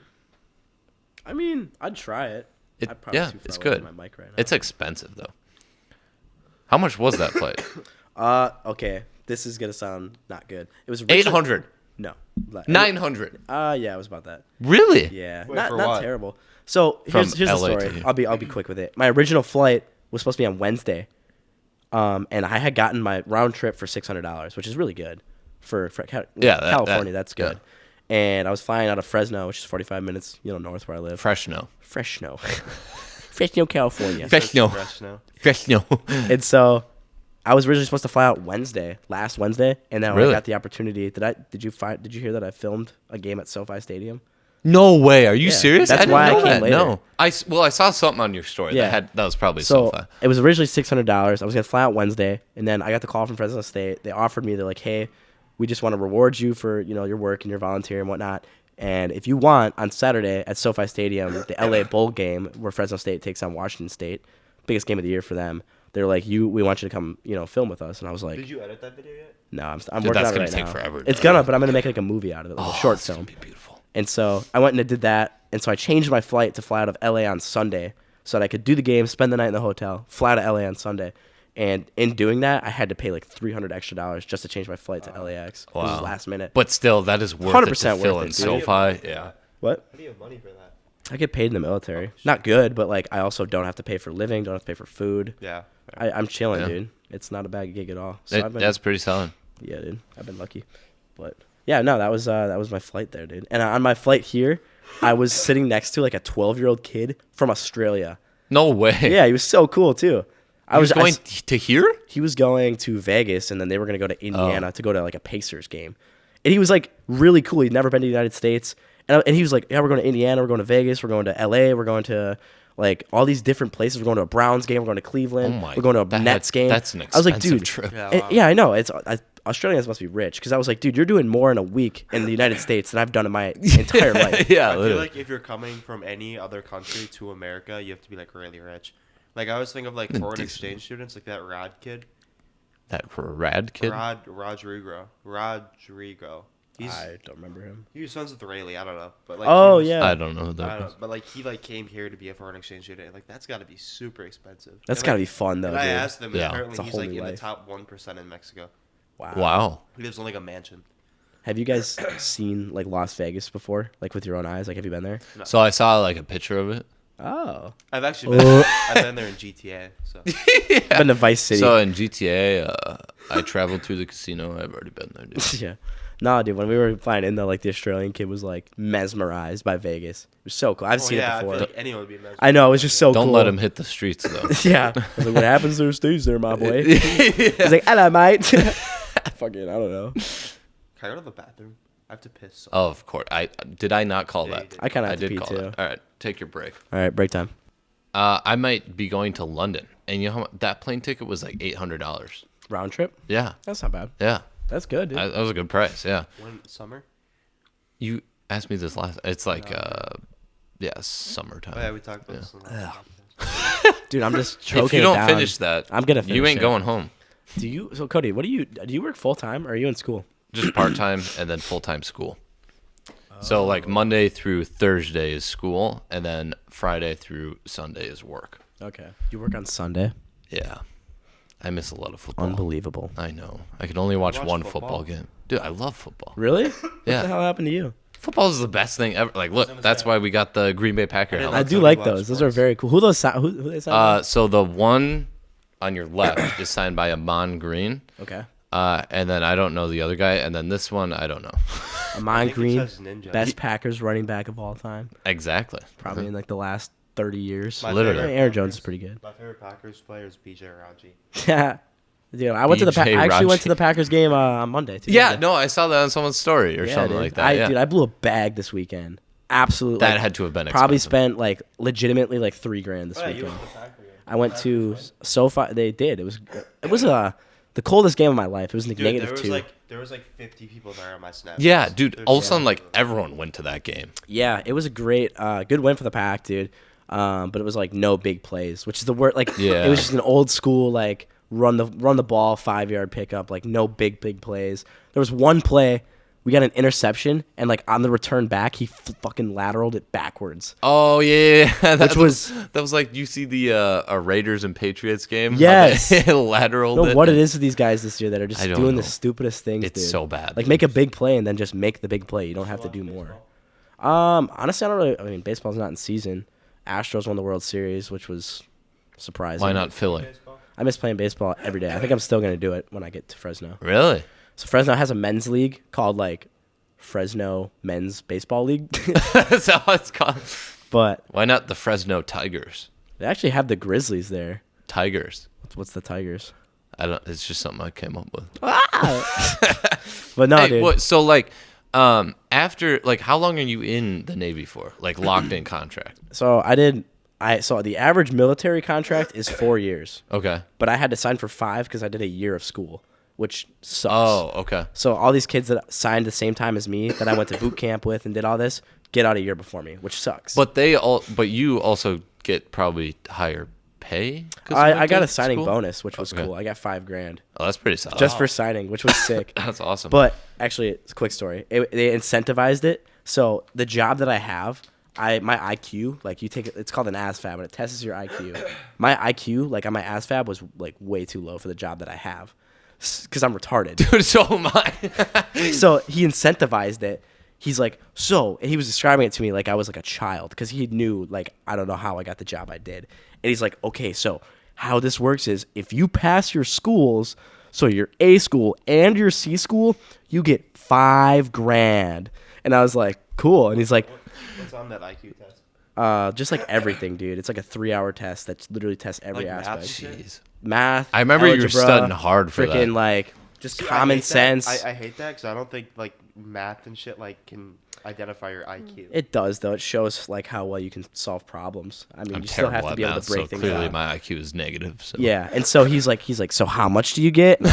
I mean, I'd try it. I'm probably Yeah, too far it's away good. from my mic right now. It's expensive though. How much was that flight? Okay. This is gonna sound not good. It was originally- 800. No. 900. Yeah, it was about that. Really? Yeah, Wait, not for not what? terrible. So From here's the LA to story. here. I'll be quick with it. My original flight was supposed to be on Wednesday, and I had gotten my round trip for $600, which is really good for California. That's good. And I was flying out of Fresno, which is 45 minutes, north where I live. Fresno. Fresno, California. Fresno. And so I was originally supposed to fly out last Wednesday, and then when Really? I got the opportunity. Did you hear that I filmed a game at SoFi Stadium? No way. Are you Yeah, serious? that's I didn't why I know came that. later. No. I saw something on your story. Yeah. That was probably So SoFi. it was originally $600. I was gonna fly out Wednesday, and then I got the call from Fresno State. They offered me. They're like, "Hey, we just want to reward you for your work and your volunteer and whatnot. And if you want, on Saturday at SoFi Stadium, the LA Bowl game where Fresno State takes on Washington State, biggest game of the year for them. They're like, we want you to come, film with us." And I was like, Did you edit that video yet? "No, I'm Dude, working that's on it gonna right take now. forever, It's though. gonna, but I'm gonna make like a movie out of it, like a short It's gonna film." be beautiful. And so I went and did that. And so I changed my flight to fly out of LA on Sunday so that I could do the game, spend the night in the hotel, fly to LA on Sunday. And in doing that, I had to pay like $300 extra just to change my flight to LAX. It was Wow. last minute. But still, that is worth 100% it to fill worth in it, dude. SoFi. Yeah. What? How do you have money for that? I get paid in the military. Not good, but like I also don't have to pay for living, don't have to pay for food. Yeah. I'm chilling, Yeah. dude. It's not a bad gig at all. So That's pretty solid. yeah, dude. I've been lucky. But yeah, no, that was my flight there, dude. And on my flight here, I was sitting next to like a 12-year-old kid from Australia. No way. Yeah, he was so cool too. I was going to here? He was going to Vegas, and then they were going to go to Indiana to go to like a Pacers game. And he was like really cool. He'd never been to the United States, and he was like, "Yeah, we're going to Indiana, we're going to Vegas, we're going to LA, we're going to like all these different places. We're going to a Browns game, we're going to Cleveland, Oh my- we're going to a Nets game." That's an I was like, expensive dude, trip. Yeah, and- wow. yeah, I know. Australians must be rich because I was like, dude, you're doing more in a week in the United States than I've done in my entire life. Yeah, I feel literally. like if you're coming from any other country to America, you have to be like really rich. Like I always think of like foreign Decent. exchange students, like that Rod kid, That rad kid? Rodrigo. He's I don't remember him. he was sons with Rayleigh. I don't know, but like Oh, he was- yeah. I don't know who I that don't know, is. but like he like came here to be a foreign exchange student. Like that's got to be super expensive. That's And, got to like, be fun though, And dude. I asked him, and Yeah. apparently It's a he's whole like new in the life. top 1% in Mexico. Wow. He lives in like a mansion. Have you guys seen like Las Vegas before, like with your own eyes? Like, have you been there? So I saw like a picture of it. Oh, I've actually been, I've been there in GTA. So I've been to Vice City. So in GTA, I traveled to the casino. I've already been there, dude. Yeah. Nah, dude, when we were flying in, the Australian kid was like mesmerized by Vegas. It was so cool. I've seen yeah, it before. I feel like anyone would be amazed. I know, it was just so Don't cool. let him hit the streets, though. Yeah. I was like, what happens there stays there, my boy. He's like, hello, mate. Fucking, I don't know. Can I go to the bathroom? I have to piss. So Oh, of course. Did I not call Yeah, you that? did. I kind of I have to did pee call too. that. All right, take your break. All right, break time. I might be going to London, and you know how much, that plane ticket was like $800. Round trip? Yeah, That's not bad. yeah, That's good, dude. that was a good price. Yeah, when summer? you asked me this last. It's like, yeah, summertime. Oh yeah, we talked about this. In the last podcast. Dude, I'm just choking If you it don't down. finish that, I'm gonna You finish ain't it. going home. So Cody, do you work full time or are you in school? Just part time and then full time school. So like Monday through Thursday is school, and then Friday through Sunday is work. Okay. You work on Sunday? Yeah, I miss a lot of football. Unbelievable. I know. I can only watch Watch one football. football game. Dude, I love football. Really? Yeah. What the hell happened to you? Football is the best thing ever. Like, look, that's why we got the Green Bay Packer I didn't I helmet. do Cody like watch those. Those are sports. very cool. Who they signed? So the one on your left is signed by Amon Green. Okay. And then I don't know the other guy. And then this one, I don't know. Amon think it Green, says Ninja. best Packers running back of all time. Exactly. Probably in like the last 30 years. My Literally. favorite Aaron Jones Packers- is pretty good. My favorite Packers player is BJ Raji. Yeah. Dude, I went to the BJ I actually went to Raji. the Packers game on Monday too. Yeah, no, I saw that on someone's story or Yeah, something dude. like that. Yeah. Dude, I blew a bag this weekend. Absolutely. That like, had to have been probably expensive. spent like legitimately like $3,000 this Oh, yeah, you weekend. went to the Packer game. I went to SoFi. They did. It was the coldest game of my life. It was like Dude, -2. there was like 50 people there on my snap. Yeah, dude. There's All of a so sudden, many like people there. everyone went to that game. Yeah, it was a great, good win for the Pack, dude. but it was like no big plays, which is the word. Like Yeah. it was just an old school like run the ball 5-yard pickup, like no big plays. There was one play. We got an interception, and like on the return back, he fucking lateraled it backwards. Oh yeah, Which was like you see the Raiders and Patriots game. how Yes. they lateraled know it. what it is with these guys this year that are just I don't doing know. the stupidest things. It's dude. so bad. Like dude. make a big play and then just make the big play. You don't have to do more. Honestly, I don't really. I mean, baseball's not in season. Astros won the World Series, which was surprising. Why not Philly? I miss playing baseball every day. I think I'm still gonna do it when I get to Fresno. Really? So Fresno has a men's league called like Fresno Men's Baseball League, That's how it's called. but Why not the Fresno Tigers? they actually have the Grizzlies there. Tigers. What's the Tigers? I don't. It's just something I came up with. But no, Hey, dude. what, so like, after like, how long are you in the Navy for? Like locked in contract. So so the average military contract is 4 years, Okay. but I had to sign for 5 because I did a year of school, which sucks. Oh, okay. So all these kids that signed the same time as me, that I went to boot camp with and did all this, get out a year before me, which sucks. But you also get probably higher pay. 'Cause you I went got to a signing school? bonus, which was Okay. cool. I got $5,000 Oh, that's pretty solid. just for signing, which was sick. That's awesome. But actually, it's a quick story. They incentivized it. So the job that I have, my IQ, like you take it, it's called an ASVAB, and it tests your IQ. My IQ, like on my ASVAB, was like way too low for the job that I have, because I'm retarded. Dude, so am I. So he incentivized it. He's like, and he was describing it to me like I was like a child, because he knew, like, I don't know how I got the job I did. And he's like, okay, so how this works is if you pass your schools, so your A school and your C school, you get $5,000. And I was like, cool. And he's like, What's on that IQ test? just like everything, dude. It's like a 3-hour test that literally tests every Like math aspect. shit? Jeez. Math. I remember you were algebra, studying hard for freaking that. like just Dude, I common hate that. sense. I hate that because I don't think like math and shit like can identify your IQ. It does though. It shows like how well you can solve problems. I mean, I'm you still have terrible to at be able math, to break so things clearly down. my IQ is negative. So. Yeah, and so he's like, so how much do you get? And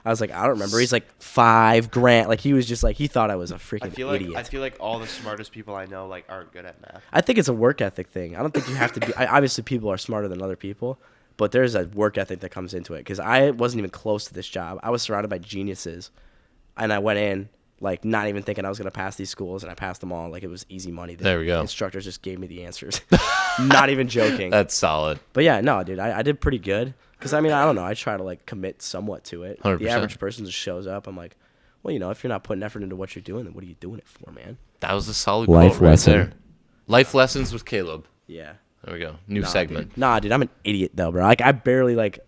I was like, I don't remember. He's like $5,000. Like he was just like he thought I was a freaking idiot. I feel like all the smartest people I know like aren't good at math. I think it's a work ethic thing. I don't think you have to be. Obviously, people are smarter than other people, but there's a work ethic that comes into it. Because I wasn't even close to this job. I was surrounded by geniuses, and I went in like not even thinking I was gonna pass these schools, and I passed them all. Like it was easy money. The There we go. Instructors just gave me the answers. Not even joking. That's solid. But yeah, no, dude, I did pretty good. Because I mean, I don't know. I try to like commit somewhat to it. 100%. The average person just shows up. I'm like, well, you know, if you're not putting effort into what you're doing, then what are you doing it for, man? That was a solid Life quote right lesson. there. Life lessons with Caleb. Yeah. There we go. New Nah, segment. Dude. Nah, dude, I'm an idiot though, bro. Like I barely like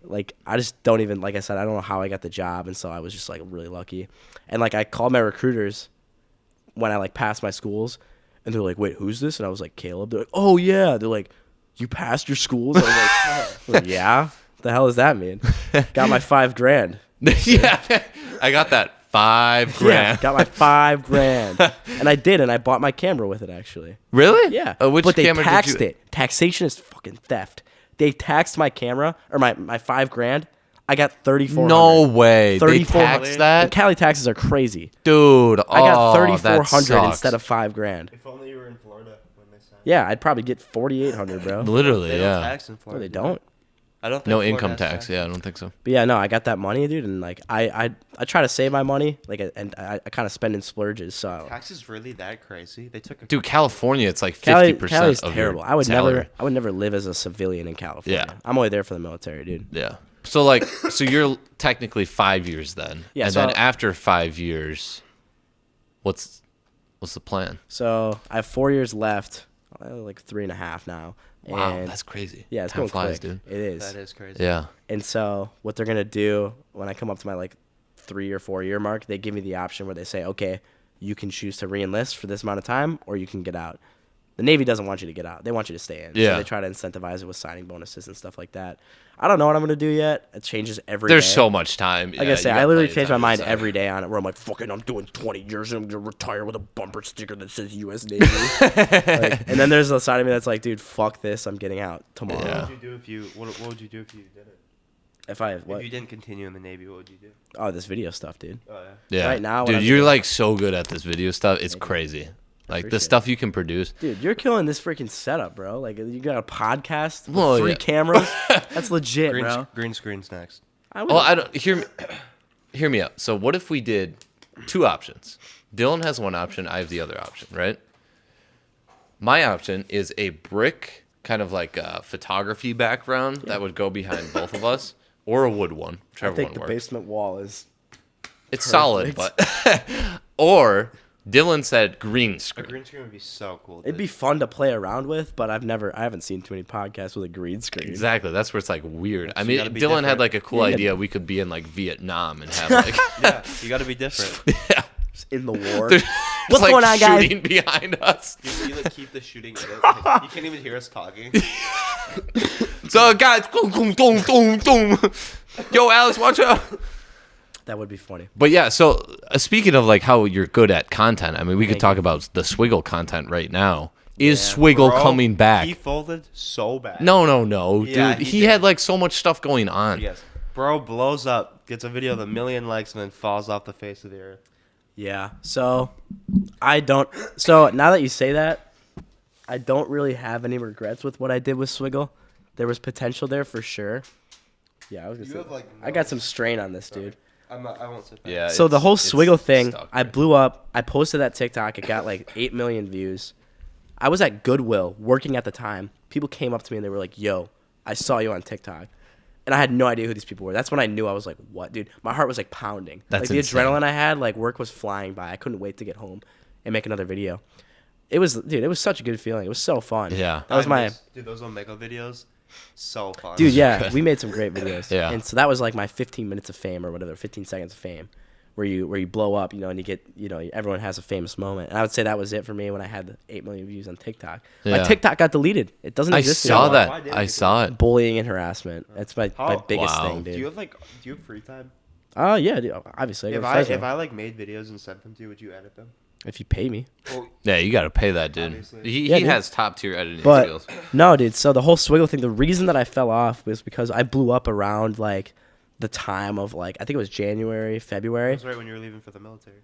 I just don't even, like I said, I don't know how I got the job, and so I was just like really lucky. And like I called my recruiters when I like passed my schools, and they're like, "Wait, who's this?" And I was like, "Caleb." They're like, "Oh yeah." They're like, "You passed your schools?" I was like, "Yeah." What the hell does that mean? Got my $5,000. Yeah, I got that $5,000. Yeah, got my $5,000, and I did, and I bought my camera with it actually. Really? Yeah, Which but they camera taxed did you? it. Taxation is fucking theft. They taxed my camera or my $5,000. I got $3,400. No way. They 3,400. taxed that, And Cali taxes are crazy. dude. I got oh, that $3,400 sucks. instead of $5,000. If only you were in Florida when they signed. Yeah, I'd probably get $4,800, bro. Literally, They don't yeah. tax in No, Florida. they don't. I don't think No Florida income has tax. Yeah, I don't think so. But yeah, no, I got that money, dude, and like I try to save my money, like, and I kind of spend in splurges. So Taxes really that crazy? They took a Dude, California, it's like Cali, 50% Cali's of terrible. your I would salary. never live as a civilian in California. Yeah. I'm only there for the military, dude. Yeah. So like, so you're technically 5 years then. Yeah, And so- then after 5 years, what's the plan? So I have 4 years left, like 3.5 now. Wow, And that's crazy. yeah, it's Time going flies, quick. dude. It is. That is crazy. Yeah. And so what they're gonna do when I come up to my like 3 or 4 year mark, they give me the option where they say, okay, you can choose to re-enlist for this amount of time, or you can get out. The Navy doesn't want you to get out; they want you to stay in. Yeah. So they try to incentivize it with signing bonuses and stuff like that. I don't know what I'm gonna do yet. It changes every There's day. so much time. Like I say, I literally change my mind every day on it. Where I'm like, fucking, I'm doing 20 years and I'm gonna retire with a bumper sticker that says U.S. Navy. Like, and then there's a side of me that's like, dude, fuck this. I'm getting out tomorrow. Yeah. What would you do if you? What would you do if you did it? If I what? If you didn't continue in the Navy, what would you do? Oh, this video stuff, dude. Oh yeah. Yeah. Right now, what dude, I'm you're doing- like so good at this video stuff. It's crazy. Like the Appreciate stuff you can produce. Dude, you're killing this freaking setup, bro. Like, you got a podcast with Well, 3 yeah. cameras. That's legit, bro. Green screen's next. Oh, I don't hear me out. So what if we did 2 options? Dylan has one option, I have the other option, right? My option is a brick kind of like a photography background that would go behind both of us, or a wood one, I whichever think one the works. basement wall is It's solid, but or Dylan said green A screen. green screen would be so cool. it'd be fun to play around with, but I haven't seen too many podcasts with a green screen. Exactly. That's where it's like weird. I you mean, gotta be Dylan had different. like a cool Yeah. idea. We could be in like Vietnam and have like Yeah, you got to be different. yeah. In the war. There's, What's like going on, guys? shooting behind us. You like keep the shooting. Like, you can't even hear us talking. So guys, boom, boom, boom, boom, boom. Yo, Alex, watch out. That would be funny. But yeah, so speaking of like how you're good at content, I mean, we could talk about the Swiggle content right now. Is Swiggle Bro, coming back? He folded so bad. No, Yeah, dude. he He did. had like so much stuff going on. Yes. Bro blows up, gets a video with 1 million likes, and then falls off the face of the earth. Yeah. So so now that you say that, I don't really have any regrets with what I did with Swiggle. There was potential there for sure. Yeah, I was gonna say, I got some strain on this, dude. I won't sit there. Yeah. So the whole it's Swiggle thing, stuck, I right? blew up. I posted that TikTok. It got like 8 million views. I was at Goodwill working at the time. People came up to me and they were like, "Yo, I saw you on TikTok." And I had no idea who these people were. That's when I knew. I was like, what, dude? My heart was like pounding. That's like the insane. adrenaline I had, like work was flying by. I couldn't wait to get home and make another video. It was such a good feeling. It was so fun. Yeah. That was Dude, those Omega videos, so fun. Dude, yeah, we made some great videos. Yeah. And so that was like my 15 minutes of fame or whatever, 15 seconds of fame, where you blow up, and you get, everyone has a famous moment. And I would say that was it for me when I had the 8 million views on TikTok. My Yeah. TikTok got deleted. It doesn't I exist saw anymore. Why that. didn't I you saw it. Bullying and harassment. That's my biggest Wow. thing, dude. Do you have free time? Oh, yeah, dude. Obviously. I go to Fresno. If I like made videos and sent them to you, would you edit them? If you pay me. Well, Yeah, you got to pay that, dude. Obviously. He Yeah, dude. has top tier editing But skills. no, dude. So the whole Swiggle thing, the reason that I fell off was because I blew up around like the time of like, I think it was January, February. that's right when you were leaving for the military.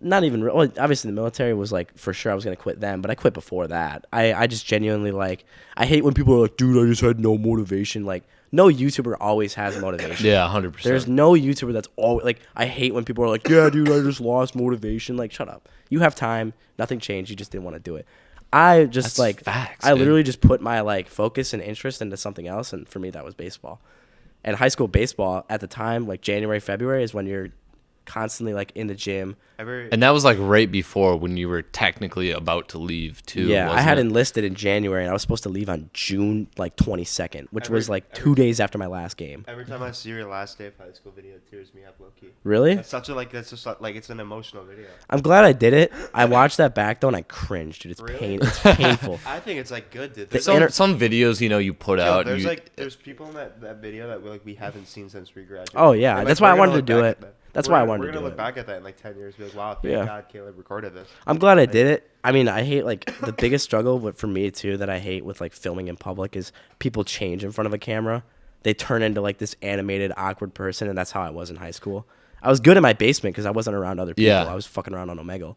Not even, well, obviously the military was like, for sure I was going to quit then, but I quit before that. I just genuinely like, I hate when people are like, dude, I just had no motivation. Like, no YouTuber always has motivation. Yeah, 100%. There's no YouTuber that's always like, I hate when people are like, yeah, dude, I just lost motivation. Like, shut up. You have time. Nothing changed. You just didn't want to do it. I just That's like, facts, I dude. literally just put my like focus and interest into something else. And for me, that was baseball. And high school baseball at the time, like January, February is when you're constantly like in the gym. And that was like right before when you were technically about to leave too. Yeah, I wasn't had it? enlisted in January and I was supposed to leave on June like 22nd, which was like 2 days after my last game. Every time I see your last day of high school video, it tears me up low key. Really? That's such a that's just like it's an emotional video. I'm glad I did it. I watched that back though and I cringed, dude. It's Really? it's painful. I think it's like good, dude. The There's Some videos, you put out. there's you- there's people in that video that we haven't seen since we graduated. Oh, yeah. And, That's why I we're wanted gonna to do look back it. at that. That's We're why I gonna- wanted We're to gonna do look it. back at that in like 10 years. Be like, wow, thank Yeah. God Caleb recorded this. I'm glad I did it. I mean, I hate like the biggest struggle for me too that I hate with like filming in public is people change in front of a camera. They turn into like this animated, awkward person, and that's how I was in high school. I was good in my basement because I wasn't around other people. Yeah. I was fucking around on Omegle.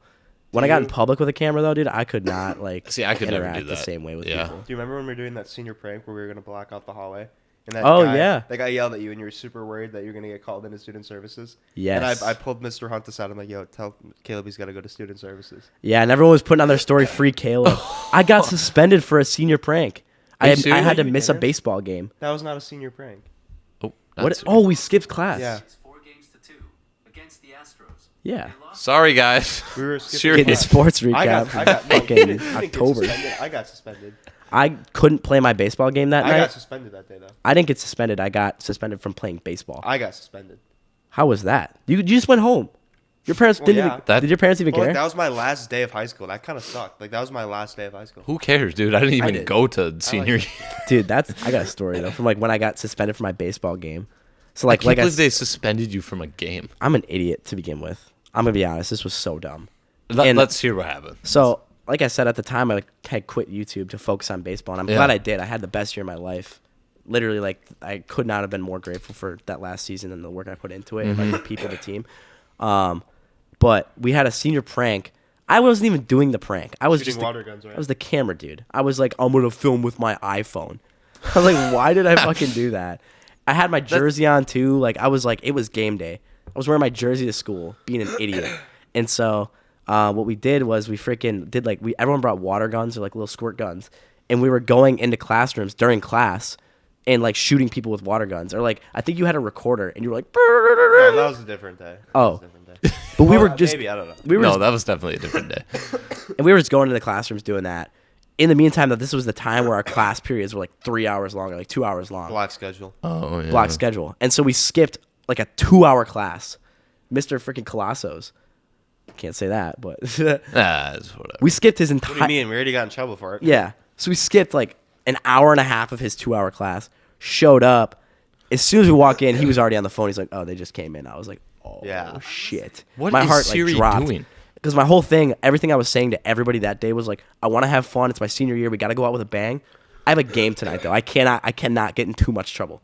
When I got in public with a camera though, dude, I could not like See, I could never interact do the that. same way with Yeah. people. Do you remember when we were doing that senior prank where we were gonna block out the hallway? And that Oh, guy, yeah. That guy yelled at you, and you were super worried that you're gonna get called into student services. Yes. And I pulled Mr. Hunt aside. I'm like, yo, tell Caleb he's gotta go to student services. Yeah, and everyone was putting on their story, free Caleb. I got suspended for a senior prank. Are you I serious? had to You miss a didn't? baseball game. That was not a senior prank. Oh, What? that's- Oh, we skipped class. Yeah. It's 4-2 against the Astros. Yeah. They lost. Sorry, guys. We were skipping Serious. Getting a class. sports recap. I got from no, you fucking didn't get October. suspended. I got suspended. I couldn't play my baseball game that I night. got suspended that day though. I didn't get suspended. I got suspended from playing baseball. I got suspended. How was that? You just went home. Your parents Well, didn't yeah. even. Did your parents even Well, care? like, that was my last day of high school. That kind of sucked. Like that was my last day of high school. Who cares, dude? I didn't even did. go to senior year. Dude, I got a story though from like when I got suspended from my baseball game. So I like can't like believe they suspended you from a game. I'm an idiot to begin with. I'm gonna be honest. This was so dumb. Let, And- us hear what happened. So like I said at the time, I had quit YouTube to focus on baseball, and I'm Yeah. glad I did. I had the best year of my life. Literally, like I could not have been more grateful for that last season and the work I put into it, and like the people, the team. But we had a senior prank I wasn't even doing the prank. I was Shooting just water guns, right? I was the camera dude. I was like, I'm gonna film with my iPhone. I was like, why did I fucking do that? I had my jersey on too. Like I was like, it was game day. I was wearing my jersey to school, being an idiot. And so what we did was we freaking did like everyone brought water guns or like little squirt guns, and we were going into classrooms during class and like shooting people with water guns. Or like I think you had a recorder and you were like, No, that was a different day. Oh. But we were just maybe, I don't know. we were No, just, that was definitely a different day. and we were just going into the classrooms doing that. In the meantime, though, this was the time where our class periods were like 3 hours long or like 2 hours long. Block schedule. Oh yeah. Block schedule. And so we skipped like a 2-hour class. Mr. freaking Colossos. Can't say that, but It's whatever. we skipped his What do entire. you mean? We already got in trouble for it. Yeah. So we skipped like an hour and a half of his 2-hour class. Showed up. As soon as we walk in, he was already on the phone. He's like, "Oh, they just came in." I was like, "Oh Yeah. shit!" What my is heart Siri like dropped doing? because my whole thing, everything I was saying to everybody that day was like, "I want to have fun. It's my senior year. We got to go out with a bang." I have a game tonight though. I cannot get in too much trouble.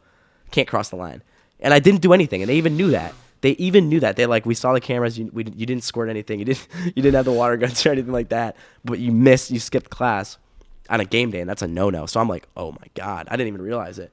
Can't cross the line. And I didn't do anything, and they even knew that. They like, we saw the cameras. You didn't squirt anything. You didn't have the water guns or anything like that. But you skipped class on a game day, and that's a no-no. So I'm like, oh my god, I didn't even realize it.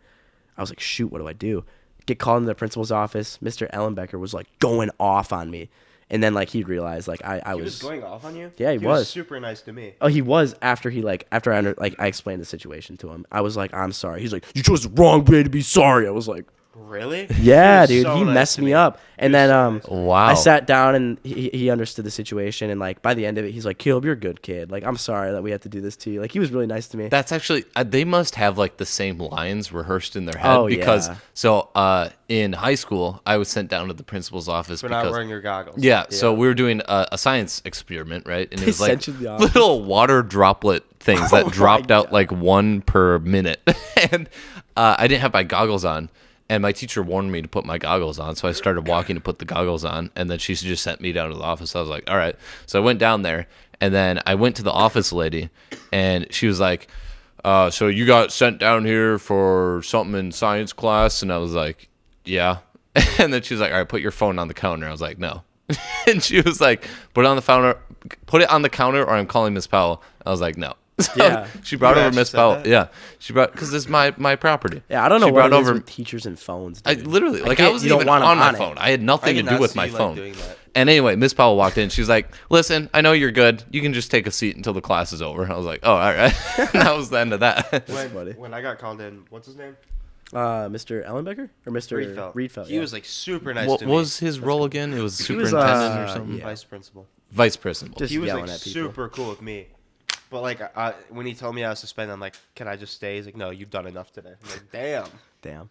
I was like, shoot, what do I do? Get called into the principal's office. Mr. Ellenbecker was like going off on me, and then like he realized like I He was was going off on you? Yeah, he was. super nice to me. Oh, he was after I explained the situation to him. I was like, I'm sorry. He's like, you chose the wrong way to be sorry. I was like, Really? yeah, was dude. so He nice messed to me up. And was then so nice. Wow. I sat down and he understood the situation, and like by the end of it, he's like, Caleb, you're a good kid. Like, I'm sorry that we had to do this to you. Like, he was really nice to me. That's actually they must have like the same lines rehearsed in their head Oh, because yeah. so in high school I was sent down to the principal's office For because not wearing your goggles. yeah, so we were doing a science experiment, right? And it was like sent you to the office? little water droplet things that dropped out like one per minute. And I didn't have my goggles on. And my teacher warned me to put my goggles on, so I started walking to put the goggles on, and then she just sent me down to the office. I was like, all right. So I went down there, and then I went to the office lady, and she was like, so you got sent down here for something in science class? And I was like, yeah. And then she was like, all right, put your phone on the counter. I was like, no. And she was like, put it on the counter, or I'm calling Miss Powell. I was like, no. So Yeah. she brought You over actually Miss said Powell. that? Yeah, she brought because this is my property. Yeah, I don't know She what brought it is over. with teachers and phones. I Dude. literally like I can't- wasn't you don't even want 'em on my on it. phone. I had nothing I to did do not with see my you, like, phone. doing that. And anyway, Miss Powell walked in. She's like, "Listen, I know you're good. You can just take a seat until the class is over." I was like, "Oh, all right." And that was the end of that. funny. When I got called in, what's his name? Mr. Ellenbecker or Mr. Reedfeld. He yeah. was like super nice What to me. was his role again? It was He was, superintendent or something. yeah. Vice principal. Vice principal. Just He was yelling like at people. super cool with me. But like when he told me I was suspended, I'm like, can I just stay? He's like, no, you've done enough today. I'm like, damn. Damn.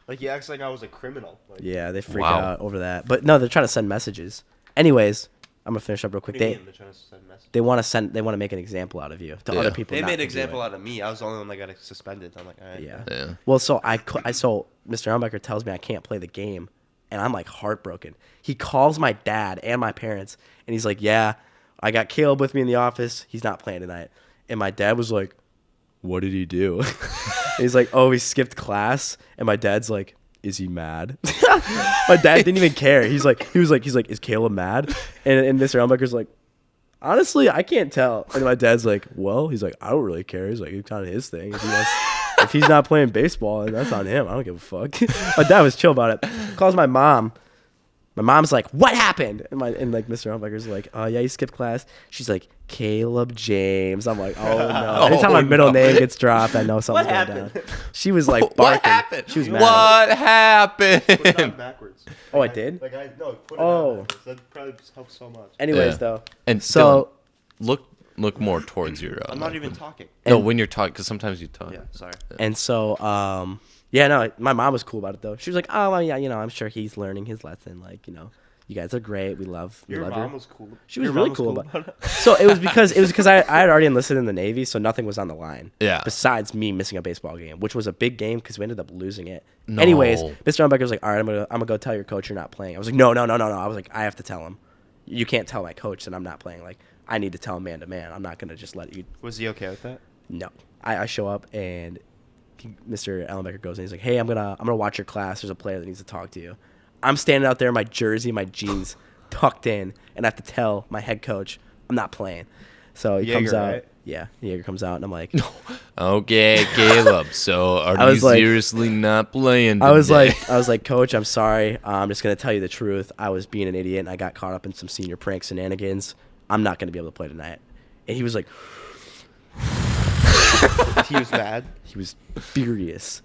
Like he acts like I was a criminal. Like, Yeah, they freak Wow. out over that. But no, they're trying to send messages. Anyways, I'm gonna finish up real quick. What do you They mean? They're trying to send messages. they want to make an example out of you to Yeah. other people. They not made to an do example it. out of me. I was the only one that got suspended. I'm like, all right. Yeah. Yeah. Well, so so Mr. Ellenbecker tells me I can't play the game, and I'm like heartbroken. He calls my dad and my parents, and he's like, "Yeah, I got Caleb with me in the office. He's not playing tonight." And my dad was like, "What did he do?" He's like, "Oh, he skipped class." And my dad's like, "Is he mad?" My dad didn't even care. He was like, "Is Caleb mad?" And Mr. Ellenbecker's like, "Honestly, I can't tell." And my dad's like, "Well," he's like, "I don't really care." He's like, "It's kind of his thing. If he's not playing baseball, then that's on him. I don't give a fuck." My dad was chill about it. Calls my mom. My mom's like, "What happened?" And like Mr. Ellenbecker's like, "Oh yeah, he skipped class." She's like, "Caleb James." I'm like, "Oh no!" Anytime my middle name gets dropped, I know something's going down. She was like, barking. What happened? She was mad. What Put it on happened? backwards. Oh, I did? Like I no. Put it Oh. on backwards. That probably helps so much. Anyways, Yeah. though, And so look more towards your. I'm not even talking. No, when you're talking, because sometimes you talk. Yeah, sorry. and so yeah, no, my mom was cool about it though. She was like, "Oh well, yeah, I'm sure he's learning his lesson. Like, you guys are great. We love Your her." mom was cool. She was Your really mom cool about it. So it was because I had already enlisted in the Navy, so nothing was on the line. Yeah. Besides me missing a baseball game, which was a big game because we ended up losing it. No. Anyways, Mr. Ellenbecker was like, "All right, I'm gonna go tell your coach you're not playing." I was like, "No." I was like, "I have to tell him. You can't tell my coach that I'm not playing. Like, I need to tell him man to man. I'm not gonna just let you." Was he okay with that? No. I show up and Mr. Ellenbecker goes in. He's like, "Hey, I'm gonna watch your class. There's a player that needs to talk to you." I'm standing out there in my jersey, my jeans tucked in, and I have to tell my head coach, I'm not playing. So he comes Jaeger, out. right? Yeah, Jaeger comes out, and I'm like, Okay, Caleb. So are I you was like- seriously not playing today? I was like, Coach, I'm sorry. I'm just gonna tell you the truth. I was being an idiot, and I got caught up in some senior prank shenanigans. I'm not gonna be able to play tonight. And he was like, He was mad. he was furious.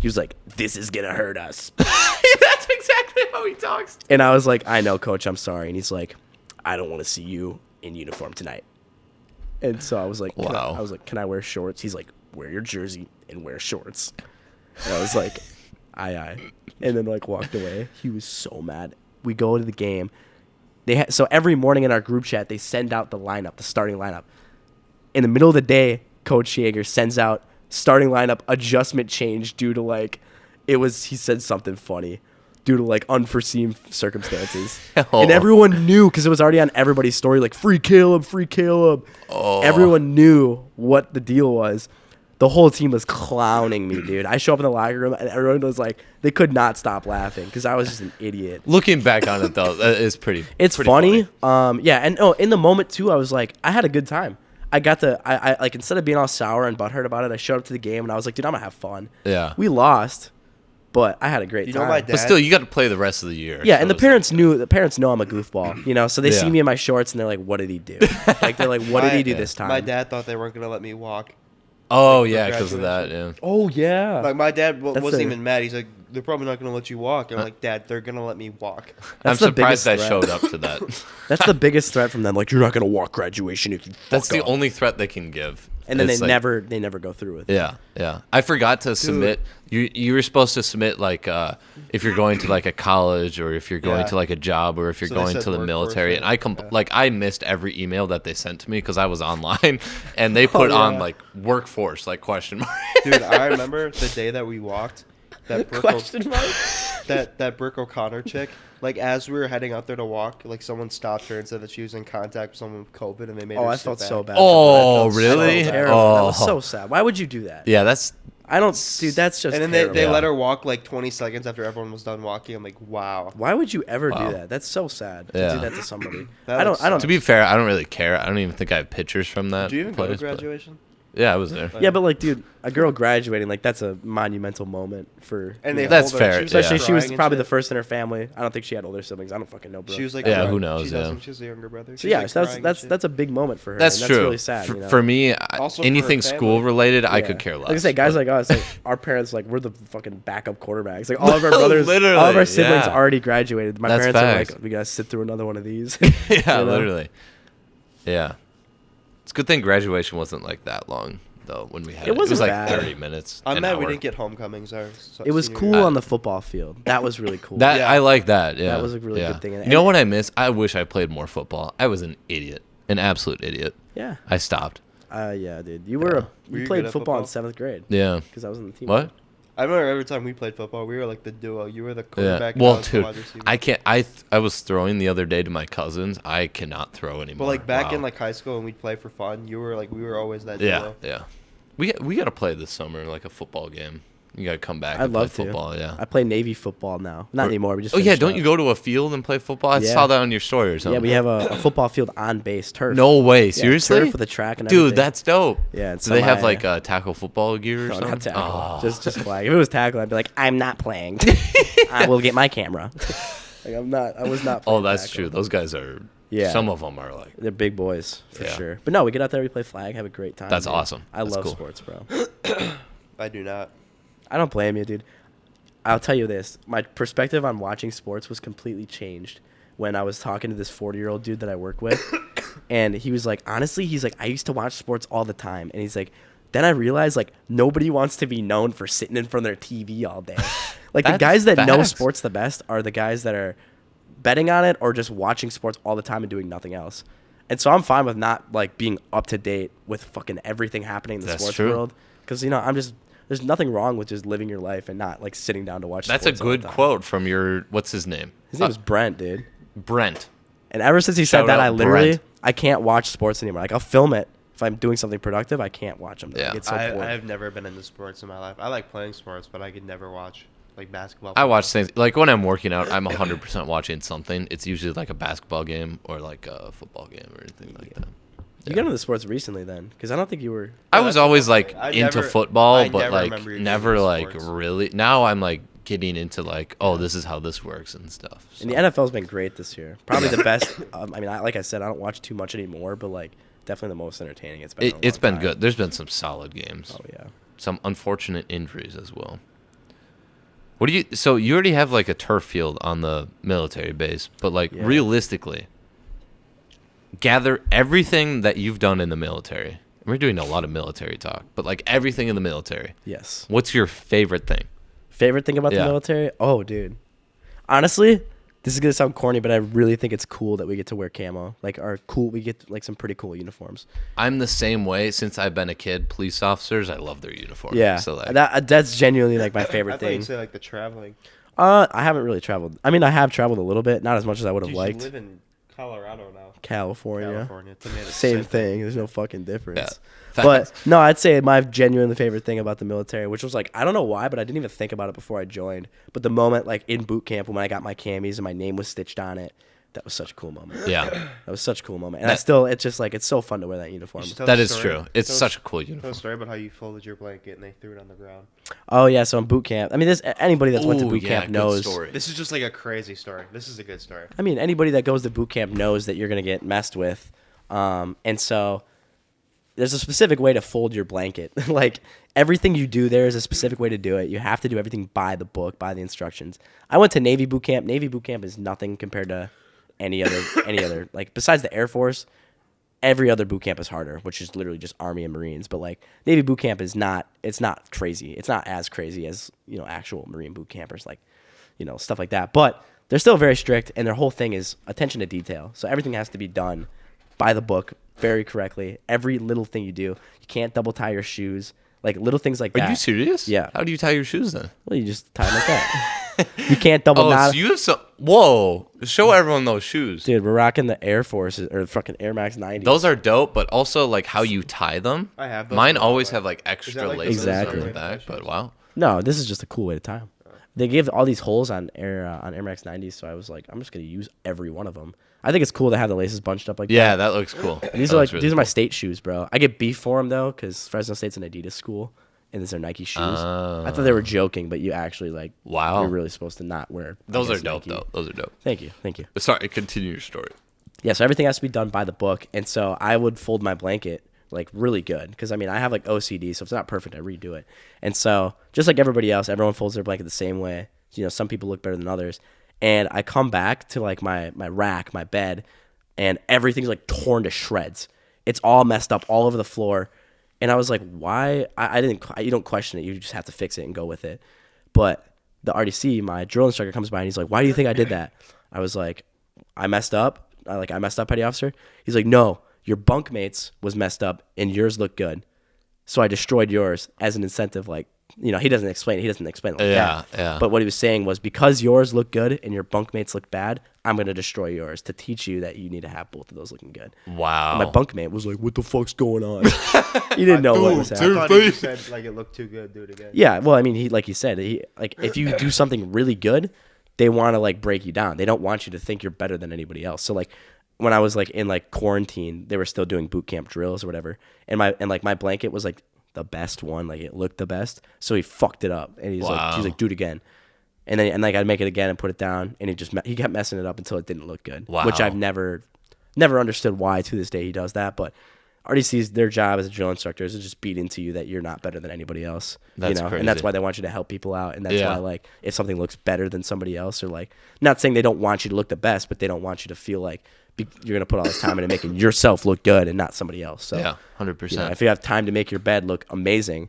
He was like, this is gonna hurt us. That's exactly how he talks. And I was like, I know, Coach, I'm sorry. And he's like, I don't want to see you in uniform tonight. And so I was like, Wow. I was like, can I wear shorts? He's like, wear your jersey and wear shorts. And I was like, aye. And then like walked away. He was so mad. We go to the game. So every morning in our group chat, they send out the lineup, the starting lineup. In the middle of the day, Coach Jaeger sends out starting lineup adjustment change due to like, he said something funny. Due to like unforeseen circumstances. Oh. And everyone knew because it was already on everybody's story, like free Caleb. Oh. Everyone knew what the deal was. The whole team was clowning me, dude. I show up in the locker room and everyone was like, they could not stop laughing because I was just an idiot. Looking back on it though, it's pretty. It's pretty funny. Yeah, and in the moment too, I was like, I had a good time. I got I like instead of being all sour and butthurt about it, I showed up to the game and I was like, dude, I'm gonna have fun. Yeah. We lost, but I had a great You time. know my dad. But still, you got to play the rest of the year. Yeah, so and the it's parents like- knew. The parents know I'm a goofball, you know. So they see Yeah. me in my shorts and they're like, "What did he do?" Like they're like, "What did he do this time?" My dad thought they weren't gonna let me walk. Oh Like, for yeah, because of that. Yeah. Oh yeah. Like my dad That's wasn't a- even mad. He's like, they're probably not gonna let you walk. I'm like, Dad, they're gonna let me walk. I'm That's the surprised biggest I threat. showed up to that. That's the biggest threat from them. Like, you're not gonna walk graduation if you. That's fuck the up." only threat they can give. And then they It's like- never go through with it. Yeah. I forgot to submit. You were supposed to submit like if you're going to like a college or if you're going Yeah. to like a job or if you're So they going said to the workforce, military. And right? I Yeah. like I missed every email that they sent to me because I was online, and they put on yeah. like workforce like question mark. Dude, I remember the day that we walked. That Brooke, Question mark. that Brooke O'Connor chick. Like as we were heading out there to walk, like someone stopped her and said that she was in contact with someone with COVID, and they made Oh, her I sit felt back. so bad. Oh, for her. I felt really? So terrible. That was Oh. so sad. Why would you do that? Yeah, that's I don't, dude. That's just. And then terrible. they Yeah. let her walk like 20 seconds after everyone was done walking. I'm like, wow. Why would you ever Wow. do that? That's so sad to Yeah. do that to somebody. That I don't. looks I don't. to be fair. I don't really care. I don't even think I have pictures from that. Did you even go to place, but- graduation? Yeah, I was there. Yeah, but like, dude, a girl graduating, like, that's a monumental moment for. And you they know. That's hold her. fair, She was, yeah. like, Especially she was crying and probably the shit. first in her family. I don't think she had older siblings. I don't fucking know, bro. She was like, Yeah, crying. who knows, She yeah. doesn't. She has a younger brother. So She's, yeah, like, so crying and shit. that's a big moment for her. That's and true. That's really sad. For, you know? for me, Also for anything her family. school related, I Yeah. could care less. Like I say, guys but- like us, like our parents, like we're the fucking backup quarterbacks. Like all of our brothers, all of Literally, our siblings yeah. already graduated. My That's parents facts. are like, we gotta sit through another one of these. yeah, you know? literally. Yeah, it's a good thing graduation wasn't like that long though. When we had It it, was wasn't like bad. 30 minutes. I'm an mad we hour. didn't get homecomings. It was senior cool year. on the football field. That was really cool. That Yeah. I like that. Yeah, That was a really yeah. good thing. You know what I miss? I wish I played more football. I was an idiot, an absolute idiot. Yeah. I stopped. Yeah, dude. You were Were you you played good at football in football? 7th grade Yeah. because I was on the team. What? I remember every time we played football, we were like the duo. You were the Yeah. quarterback. and I Well, was the dude, wide receiver. I can't. I was throwing the other day to my cousins. I cannot throw anymore. But like back Wow. in like high school when we'd play for fun, you were like we were always that Yeah, duo. yeah. We gotta play this summer like a football game. You gotta come back. I'd and play love to. football. Yeah. I play Navy football now. Not Or- anymore. We just. Oh yeah, finished don't up. you go to a field and play football? I Yeah. saw that on your story or Yeah, something. we have a football field on base turf. No way, Yeah, seriously? turf with a track and Dude, everything. that's dope. Yeah, Do it's they have semi- like tackle football gear or No, something? not tackle. Oh. Just flag. If it was tackle, I'd be like, I'm not playing. I will get my camera. Like I was not. Oh, Playing that's tackle. true. Those guys are. Yeah. Some of them are like. They're big boys for Yeah. sure. But no, we get out there, we play flag, have a great time. That's dude. awesome. I That's love cool. sports, bro. I do not. I don't blame you, dude. I'll tell you this: my perspective on watching sports was completely changed when I was talking to this 40-year-old dude that I work with, and he was like, honestly, he's like, I used to watch sports all the time, and he's like, then I realized like nobody wants to be known for sitting in front of their TV all day. Like the That's guys that know facts. sports the best are the guys that are betting on it or just watching sports all the time and doing nothing else. And so I'm fine with not like being up to date with fucking everything happening in the That's sports true. world, because you know there's nothing wrong with just living your life and not like sitting down to watch. That's a sports all the good time. quote from your. What's his name? His name is Brent, dude. Brent. And ever since he Shout said that, out I literally Brent. I can't watch sports anymore. Like I'll film it if I'm doing something productive. I can't watch them. Yeah. Like, it's so I boring. have never been into sports in my life. I like playing sports, but I could never watch. like basketball? I watch things like when I'm working out. I'm 100% watching something. It's usually like a basketball game or like a football game or anything like that. You got into the sports recently then, because I don't think you were. I was always like I into never- football, I but never like remember you never doing like sports. really. Now I'm like getting into like, oh, this is how this works and stuff. And the So. NFL's been great this year. Probably the best. I mean, like I said, I don't watch too much anymore, but like definitely the most entertaining it's been. in a It's long been time. good. There's been some solid games. Oh yeah. Some unfortunate injuries as well. What do you? So you already have like a turf field on the military base, but like Yeah. realistically, gather everything that you've done in the military. We're doing a lot of military talk, but like everything in the military. Yes. What's your favorite thing? Favorite thing about Yeah. the military? Oh, dude. Honestly, this is gonna sound corny, but I really think it's cool that we get to wear camo. Like, we get like some pretty cool uniforms. I'm the same way since I've been a kid. Police officers, I love their uniform. Yeah. So like, That's genuinely like my I favorite thought thing. you'd say like the traveling. I haven't really traveled. I mean, I have traveled a little bit, not as much as I would have Dude, liked. you live in Colorado now. California. California. It's the Same thing. There's no fucking difference. Yeah. But no, I'd say my genuinely favorite thing about the military, which was like, I don't know why, but I didn't even think about it before I joined. But the moment, like in boot camp, when I got my camis and my name was stitched on it, that was such a cool moment. yeah, That was such a cool moment. And it's just like, it's so fun to wear that uniform. that is true. It's such a cool Tell uniform. a story about how you folded your blanket and they threw it on the ground. Oh, yeah. So in boot camp, I mean, anybody that's went to Ooh, boot yeah, camp good knows. story. This is just like a crazy story. This is a good story. I mean, anybody that goes to boot camp knows that you're going to get messed with. And so there's a specific way to fold your blanket. Like everything you do there is a specific way to do it. You have to do everything by the book, by the instructions. I went to Navy boot camp. Navy boot camp is nothing compared to any other like besides the Air Force. Every other boot camp is harder, which is literally just Army and Marines. But like Navy boot camp is not. It's not crazy. It's not as crazy as actual Marine boot campers, like stuff like that. But they're still very strict, and their whole thing is attention to detail. So everything has to be done by the book, very correctly. Every little thing you do, you can't double tie your shoes, like little things like that. Are you serious? Yeah. How do you tie your shoes then? Well, you just tie them like that. You can't double knot. So you have some. Whoa! Show everyone those shoes. Dude, we're rocking the Air Forces or fucking Air Max 90. Those are dope, but also like how you tie them. I have those, Mine but always like- have like Is extra that like the laces Exactly. on the back. But wow. No, this is just a cool way to tie them. They gave all these holes on Air Max 90s, so I was like, I'm just gonna use every one of them. I think it's cool to have the laces bunched up like Yeah, that. that looks cool. These That are looks like really these are my cool. state shoes, bro. I get beef for them though, because Fresno State's an Adidas school, and these are Nike shoes. I thought they were joking, but you actually like. Wow. You're really supposed to not wear. Those are against dope Nike. though. Those are dope. Thank you. Sorry, continue your story. Yeah, so everything has to be done by the book, and so I would fold my blanket like really good, because I mean I have like OCD, so if it's not perfect, I redo it. And so just like everybody else, everyone folds their blanket the same way. Some people look better than others, and I come back to like my rack, my bed, and everything's like torn to shreds. It's all messed up all over the floor. And I was like, why? You don't question it. You just have to fix it and go with it. But the RDC, my drill instructor, comes by and he's like, why do you think I did that? I was like, I messed up. I messed up, petty officer. He's like, no, your bunkmates was messed up and yours looked good. So I destroyed yours as an incentive. Like, he doesn't explain it. He doesn't explain it like that. Yeah. But what he was saying was, because yours look good and your bunkmates look bad, I'm going to destroy yours to teach you that you need to have both of those looking good. Wow. And my bunkmate was like, what the fuck's going on? He didn't know what was I happening. thought he just said like it looked too good. Do it again. Yeah, well, I mean, he said, if you do something really good, they want to like break you down. They don't want you to think you're better than anybody else. So like when I was like in like quarantine, they were still doing boot camp drills or whatever, and my blanket was like the best one, like it looked the best. So he fucked it up, and he's like, do it again. And then I'd make it again and put it down, and he kept messing it up until it didn't look good. Wow. Which I've never understood why to this day he does that, but RDC's their job as a drill instructor is to just beat into you that you're not better than anybody else. That's And crazy. that's why they want you to help people out, and that's Yeah. why like if something looks better than somebody else, or like not saying they don't want you to look the best, but they don't want you to feel like you're gonna put all this time into making yourself look good and not somebody else. So Yeah, 100%. if you have time to make your bed look amazing,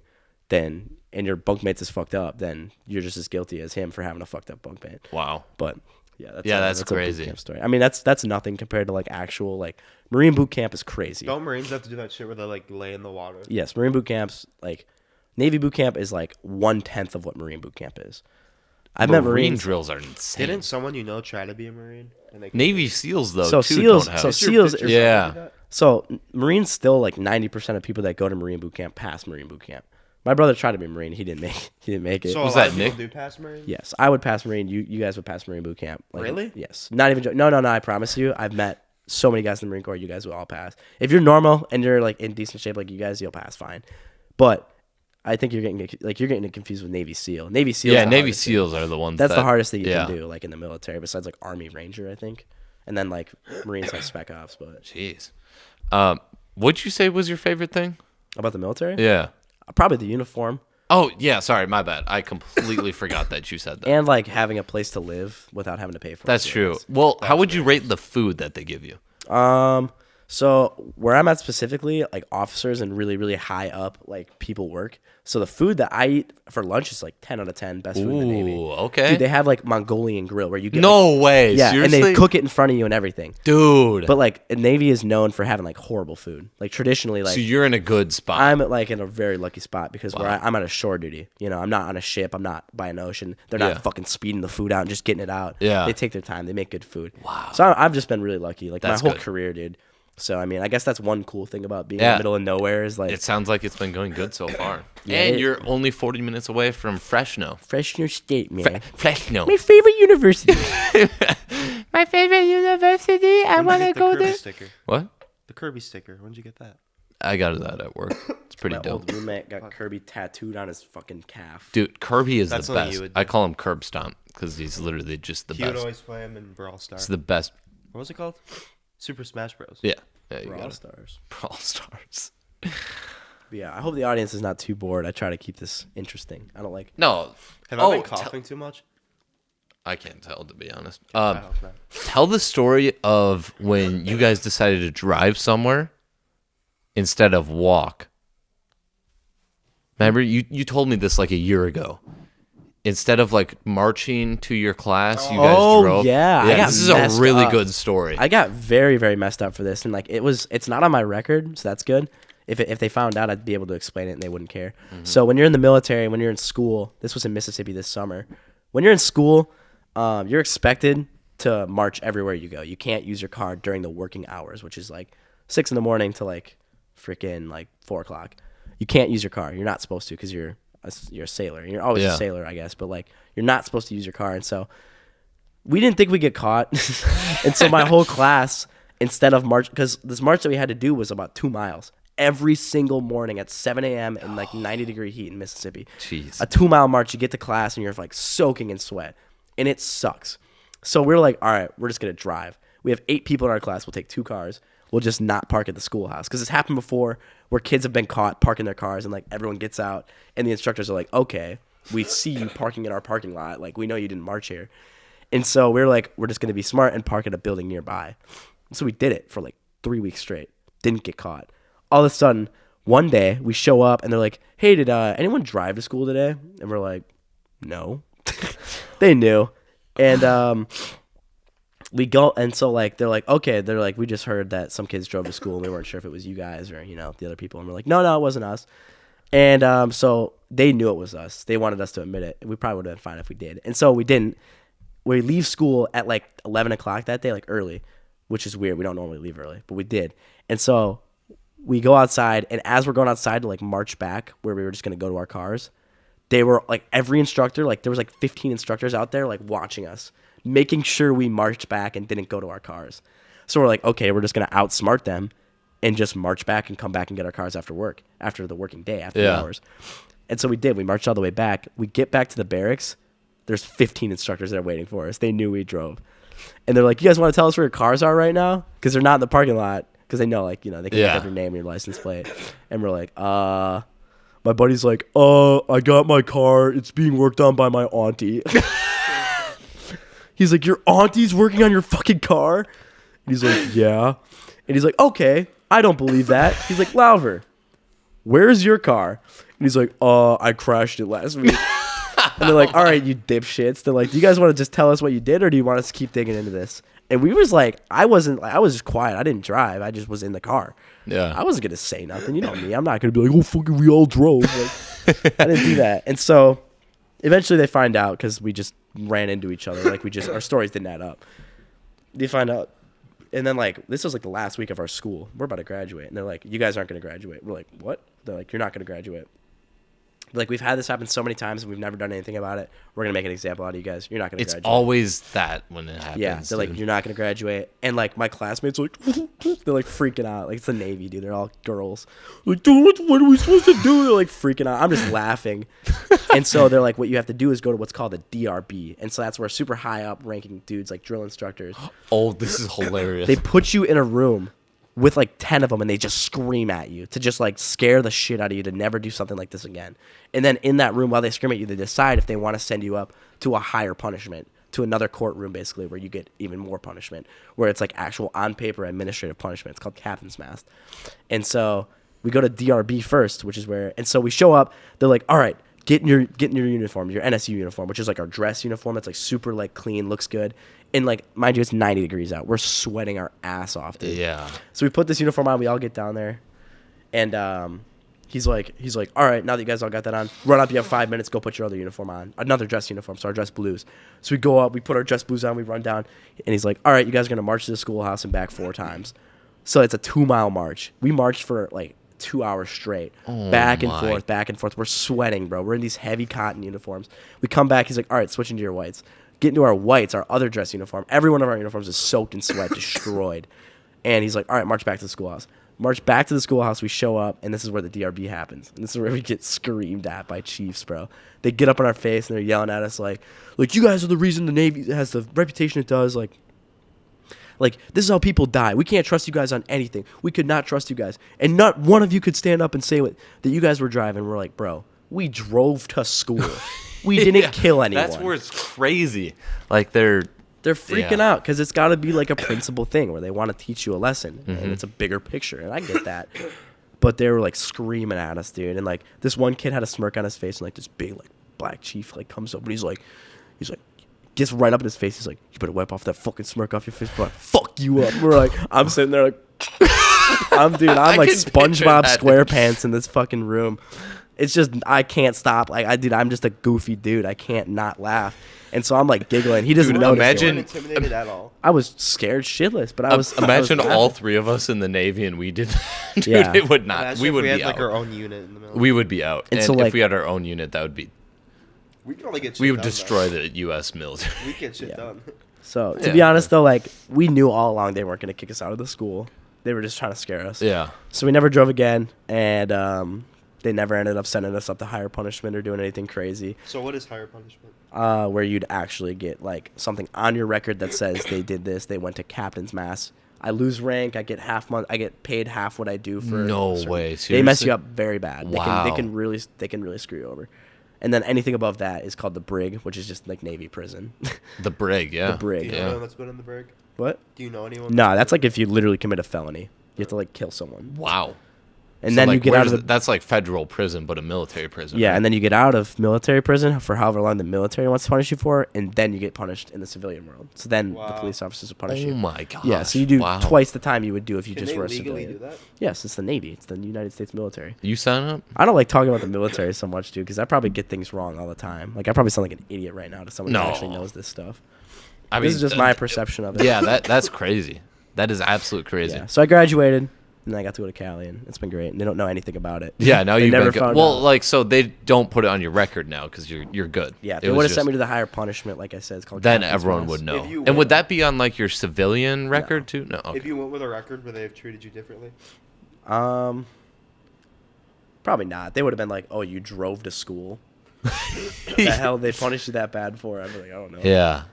then and your bunkmates is fucked up, then you're just as guilty as him for having a fucked up bunkmate. Wow. But that's that's a boot crazy. camp story. I mean, that's nothing compared to like actual like Marine boot camp is crazy. Don't Marines have to do that shit where they like lay in the water? Yes, Marine boot camps like Navy boot camp is like 1/10 of what Marine boot camp is. I've met Marine Marines. drills are insane. Didn't someone try to be a Marine? And they Navy SEALs though So too SEALs- don't have. so Is your SEALs- picture Yeah. something like that? So Marines still like 90% of people that go to Marine boot camp pass Marine boot camp. My brother tried to be a Marine. He didn't make it. So Was a lot that of people Nick? do pass Marine? Yes, I would pass Marine. You guys would pass Marine boot camp. Like, Really? Yes. Not even. No. I promise you. I've met so many guys in the Marine Corps. You guys will all pass. If you're normal and you're like in decent shape, like you guys, you'll pass fine. But I think you're getting confused with Navy SEAL. Navy SEAL. Yeah, Navy SEAls are the ones. That's the hardest thing you yeah. can do, like in the military, besides like Army Ranger, I think, and then like Marines have Spec Ops. But Jeez. What'd you say was your favorite thing? about the military, Yeah. probably the uniform Oh, yeah, sorry, my bad. I completely forgot that you said that. and like having a place to live without having to pay for it. That's is true. nice. Well, how would you rate the food that they give you? So where I'm at specifically, like officers and really, really high up, like people work. So the food that I eat for lunch is like 10 out of 10, best food in the Navy. Ooh, okay. Dude, they have like Mongolian grill where you get No way. yeah, Seriously? and they cook it in front of you and everything. Dude. But like Navy is known for having like horrible food. Like traditionally, like so you're in a good spot. I'm like in a very lucky spot because where I'm at a shore duty. You know, I'm not on a ship. I'm not by an ocean. They're not Yeah. fucking speeding the food out and just getting it out. Yeah. They take their time. They make good food. Wow. So I've just been really lucky. Like That's my whole good. career, dude. So I mean, I guess that's one cool thing about being in Yeah. the middle of nowhere is like It sounds like it's been going good so far. Yeah, and it- you're only 40 minutes away from Fresno. Fresno State, man. Fresno. My favorite university. My favorite university. I When'd you get the Kirby sticker? What? The Kirby sticker. When'd you get that? I got that at work. It's pretty My dope. old roommate got Kirby tattooed on his fucking calf. Dude, Kirby is That's the something best. you would I do. call him Curb Stomp because he's literally just the He would best. always play him in Brawl Stars. It's the best. What was it called? Super Smash Bros. Yeah. Yeah, you For got All it. Stars. Brawl Stars. But yeah, I hope the audience is not too bored. I try to keep this interesting. I don't like. No. Have Oh, I been coughing too much? I can't tell, to be honest. I hope not. Tell the story of when you guys decided to drive somewhere instead of walk. Remember, you told me this like a year ago. Instead of like marching to your class, you guys Oh, drove. yeah, I got this is a messed really up. good story. I got very, very messed up for this, and like it's not on my record, so that's good. If they found out, I'd be able to explain it, and they wouldn't care. So when you're in the military, when you're in school, this was in Mississippi this summer. When you're in school, you're expected to march everywhere you go. You can't use your car during the working hours, which is like 6 a.m. to like freaking like 4 o'clock. You can't use your car. You're not supposed to because you're a sailor. You're always Yeah. a sailor, I guess, but like you're not supposed to use your car. And so we didn't think we'd get caught. And so my whole class, instead of march, because this march that we had to do was about 2 miles every single morning at 7 a.m. in like 90-degree heat in Mississippi. Jeez. A 2-mile march, you get to class and you're like soaking in sweat, and it sucks. So we're like, all right, we're just gonna drive. We have 8 people in our class. We'll take 2 cars. We'll just not park at the schoolhouse because it's happened before where kids have been caught parking their cars and like everyone gets out and the instructors are like, okay, we see you parking in our parking lot. Like we know you didn't march here. And so we're like, we're just gonna be smart and park at a building nearby. And so we did it for like 3 weeks straight. Didn't get caught. All of a sudden, one day we show up and they're like, hey, did anyone drive to school today? And we're like, no. They knew. And we go, and so like they're like, okay, they're like, we just heard that some kids drove to school and we weren't sure if it was you guys or the other people. And we're like, no, it wasn't us. And so they knew it was us. They wanted us to admit it. We probably would have been fine if we did. And so we didn't. We leave school at like 11 o'clock that day, like early, which is weird. We don't normally leave early, but we did. And so we go outside, and as we're going outside to like march back where we were just going to go to our cars, they were like every instructor, like there was like 15 instructors out there like watching us, making sure we marched back and didn't go to our cars. So we're like, okay, we're just going to outsmart them and just march back and come back and get our cars after work, after the working day, after the Yeah. hours. And so we did. We marched all the way back. We get back to the barracks. There's 15 instructors there waiting for us. They knew we drove. And they're like, you guys want to tell us where your cars are right now? Because they're not in the parking lot. Because they know, like, they can look Yeah. up your name and your license plate. And we're like, my buddy's like, I got my car. It's being worked on by my auntie. He's like, your auntie's working on your fucking car? And he's like, yeah. And he's like, okay, I don't believe that. He's like, Lauver, where's your car? And he's like, I crashed it last week. And they're like, all right, you dipshits. They're like, do you guys want to just tell us what you did, or do you want us to keep digging into this? And we was like, I was just quiet. I didn't drive. I just was in the car. Yeah. I wasn't going to say nothing. You know me. I'm not going to be like, oh, fucking we all drove. Like, I didn't do that. And so eventually they find out because we just ran into each other. Like our stories didn't add up. They find out. And then like, this was like the last week of our school. We're about to graduate. And they're like, you guys aren't going to graduate. We're like, what? They're like, you're not going to graduate. Like, we've had this happen so many times and we've never done anything about it. We're going to make an example out of you guys. You're not going to It's graduate. always that when it happens. Yeah, they're like, dude. you're not going to graduate. And, like, my classmates are like, they're, like, freaking out. Like, it's the Navy, dude. They're all girls. Like, dude, what are we supposed to do? They're, like, freaking out. I'm just laughing. And so they're like, what you have to do is go to what's called a DRB. And so that's where super high up ranking dudes, like drill instructors, Oh, this is hilarious. they put you in a room with like 10 of them and they just scream at you to just like scare the shit out of you to never do something like this again. And then in that room, while they scream at you, they decide if they want to send you up to a higher punishment, to another courtroom basically where you get even more punishment, where it's like actual on paper administrative punishment. It's called captain's mast. And so we go to DRB first, which is where, and so we show up, they're like, all right, get in your uniform, your NSU uniform, which is like our dress uniform. That's like super like clean, looks good. And like, mind you, it's 90 degrees out. We're sweating our ass off, dude. Yeah. So we put this uniform on. We all get down there, and he's like, all right, now that you guys all got that on, run up. You have 5 minutes. Go put your other uniform on, another dress uniform. So our dress blues. So we go up. We put our dress blues on. We run down, and he's like, all right, you guys are gonna march to the schoolhouse and back 4 times. So it's a 2-mile march. We marched for like 2 hours straight, back and forth, back and forth. We're sweating, bro. We're in these heavy cotton uniforms. We come back. He's like, all right, switch into your whites. Get into our whites, our other dress uniform. Every one of our uniforms is soaked in sweat, destroyed. And he's like, all right, march back to the schoolhouse. March back to the schoolhouse. We show up, and this is where the DRB happens. And this is where we get screamed at by chiefs, bro. They get up in our face, and they're yelling at us like, you guys are the reason the Navy has the reputation it does. Like, this is how people die. We can't trust you guys on anything. We could not trust you guys. And not one of you could stand up and say that you guys were driving. We're like, bro, we drove to school. We didn't kill anyone. That's where it's crazy. Like, they're freaking out because it's got to be like a principle thing where they want to teach you a lesson. And it's a bigger picture. And I get that. But they were like screaming at us, dude. And like this one kid had a smirk on his face, and like this big like black chief like comes up and he's like, gets right up in his face. He's like, you better wipe off that fucking smirk off your face before I fuck you up. We're like, I'm sitting there like, I'm like can picture SpongeBob that. SquarePants in this fucking room. It's just, I can't stop. Like, I'm just a goofy dude. I can't not laugh. And so I'm like giggling. He doesn't know. imagine- You weren't intimidated at all. I was scared shitless, but I was. Imagine I was all laughing. 3 of us in the Navy and we did that. Dude, Yeah. it would not. Imagine We if would we had be like out. our own unit in the middle. We would be out. And And so, if like- we had our own unit, that would be. We could only get shit We would done, destroy though. the U.S. military. We get shit Yeah. done. So to Yeah. be honest, though, like we knew all along they weren't going to kick us out of the school. They were just trying to scare us. Yeah. So we never drove again, and they never ended up sending us up to higher punishment or doing anything crazy. So what is higher punishment? Where you'd actually get like something on your record that says they did this. They went to captain's mass. I lose rank. I get I get paid half what I do for. No certain- way, They mess seriously? you up very bad. Wow. They can really screw you over. And then anything above that is called the brig, which is just like Navy prison. The brig, yeah. The brig. Do you know Yeah. anyone that's been in the brig? What? Do you know anyone? No, that's like if you literally commit a felony. You have to like kill someone. Wow. And So, then like, you get out of where's the That's like federal prison, but a military prison. yeah, right? and then you get out of military prison for however long the military wants to punish you for, and then you get punished in the civilian world. So then the Wow. police officers will punish Oh you. my gosh. Yeah, so you do Wow. twice the time you would do if you Can just they were a legally civilian. do that? Yes, it's the Navy. It's the United States military. You sign up? I don't like talking about the military so much, dude, because I probably get things wrong all the time. Like I probably sound like an idiot right now to someone No. who actually knows this stuff. I This is just my perception of it. Yeah, that's crazy. That is absolute crazy. Yeah. So I graduated, and then I got to go to Cali, and it's been great. And they don't know anything about it. Yeah, now They you've never been found well, out. like so they don't put it on your record now because you're good. Yeah, if It they was would have just- sent me to the higher punishment, like I said, it's called. Then captain's everyone mass. would know. If you And would went- that be on like your civilian record too? No. Okay. If you went with a record, would they have treated you differently? Probably not. They would have been like, "Oh, you drove to school." The hell they punished you that bad for? I'd be like, I don't know. Yeah.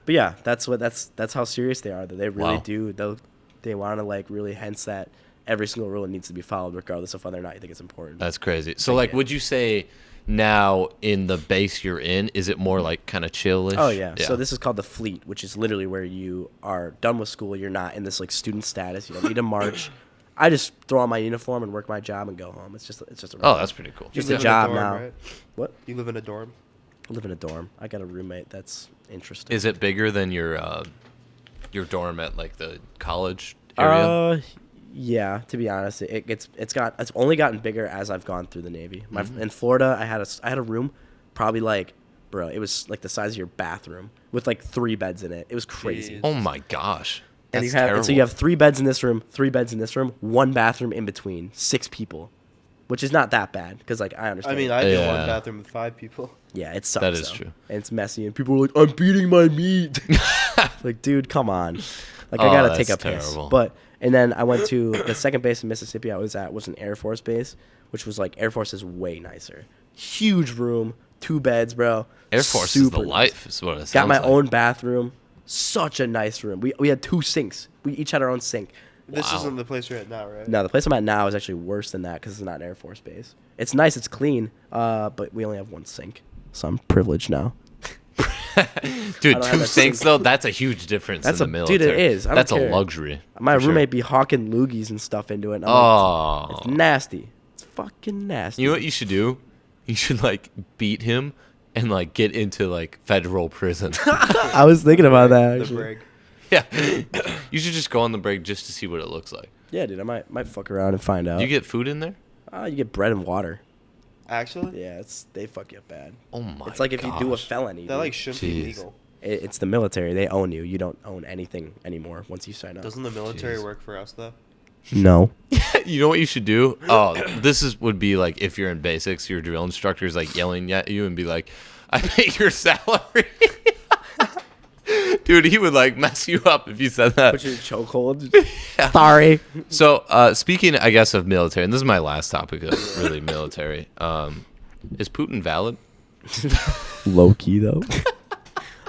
But yeah, that's how serious they are. That they really Wow. do. They want to like really hence that every single rule needs to be followed, regardless of whether or not you think it's important. That's crazy. So like, would you say now in the base you're in, is it more like kind of chillish? Oh yeah. So this is called the fleet, which is literally where you are done with school. You're not in this like student status. You don't need to march. I just throw on my uniform and work my job and go home. It's just a Oh, that's pretty cool. Just You a live in job dorm, now. Right? What? You live in a dorm? I live in a dorm. I got a roommate that's interesting. Is it bigger than your dorm at like the college area? Yeah, to be honest, it's only gotten bigger as I've gone through the Navy. In Florida, I had a room, probably like, bro, it was like the size of your bathroom with like 3 beds in it. It was crazy. Jeez. Oh my gosh. And That's so you terrible. have 3 beds in this room, 3 beds in this room, 1 bathroom in between, 6 people. which is not that bad because like I I understand. mean, I do Yeah. one bathroom with 5 people. yeah, it sucks. That is though. true. And it's messy, and people are like, "I'm beating my meat." Like, dude, come on. Like, I Oh, gotta take a that's piss. terrible. But and then I went to the second base in Mississippi. I was at was an Air Force base, which was like Air Force is way nicer. Huge room, 2 beds, bro. Air Force is the Super nice. life. Is what it sounds Got my like. own bathroom. Such a nice room. We had 2 sinks. We each had our own sink. This Wow. isn't the place you're at now, right? No, the place I'm at now is actually worse than that because it's not an Air Force base. It's nice, it's clean, but we only have 1 sink, so I'm privileged now. Dude, I don't have 2 that sinks sink. though. That's a huge difference That's in the a- dude, military. it is. I don't That's care. a luxury. My for sure. roommate be hawking loogies and stuff into it. And I'm Oh, like, it's nasty. It's fucking nasty. you know what you should do? You should like beat him and like get into like federal prison. I was thinking about that. The Actually. brig. Yeah, you should just go on the break just to see what it looks like. Yeah, dude, I might fuck around and find out. Do you get food in there? You get bread and water. Actually? Yeah, they fuck you up bad. Oh my! It's like if you do a gosh. felony. That dude. like shouldn't be Jeez. legal. It's the military. They own you. You don't own anything anymore once you sign up. Doesn't the military Jeez. work for us though? No. You know what you should do? Oh, would be like if you're in basics, your drill instructor's like yelling at you and be like, "I pay your salary." Dude, he would like mess you up if you said that. Put you in chokehold. Yeah. Sorry. So, speaking, I guess, of military, and this is my last topic of really military. Is Putin valid? Low key though.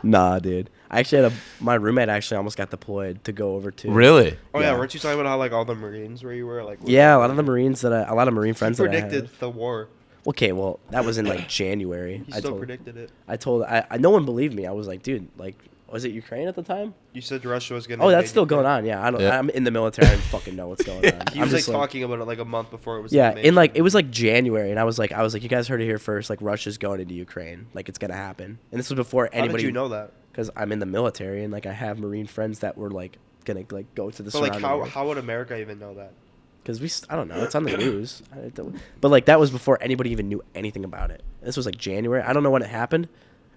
Nah, dude. I actually had my roommate actually almost got deployed to go over to. Really? Oh yeah, Yeah. weren't you talking about how like all the Marines where you were like? Yeah, a lot of the Marines a lot of Marine He friends that I predicted had. the war. Okay, well, that was in like January. He still predicted it. No one believed me. I was like, dude, like, was it Ukraine at the time? You said Russia was gonna. Oh, that's invade still Ukraine. going on. Yeah, I don't. Yeah. I'm in the military. I don't fucking know what's going on. He I'm was like just, talking about it like a month before it was. Yeah, an in like invasion. it was like January, and I was like, you guys heard it here first. Like Russia's going into Ukraine. Like it's gonna happen. And this was before How anybody. did you know that? Because I'm in the military, and like I have Marine friends that were like gonna like go to the But like, surrounding. how would America even know that? Because I don't know. It's on the news. But like that was before anybody even knew anything about it. This was like January. I don't know when it happened.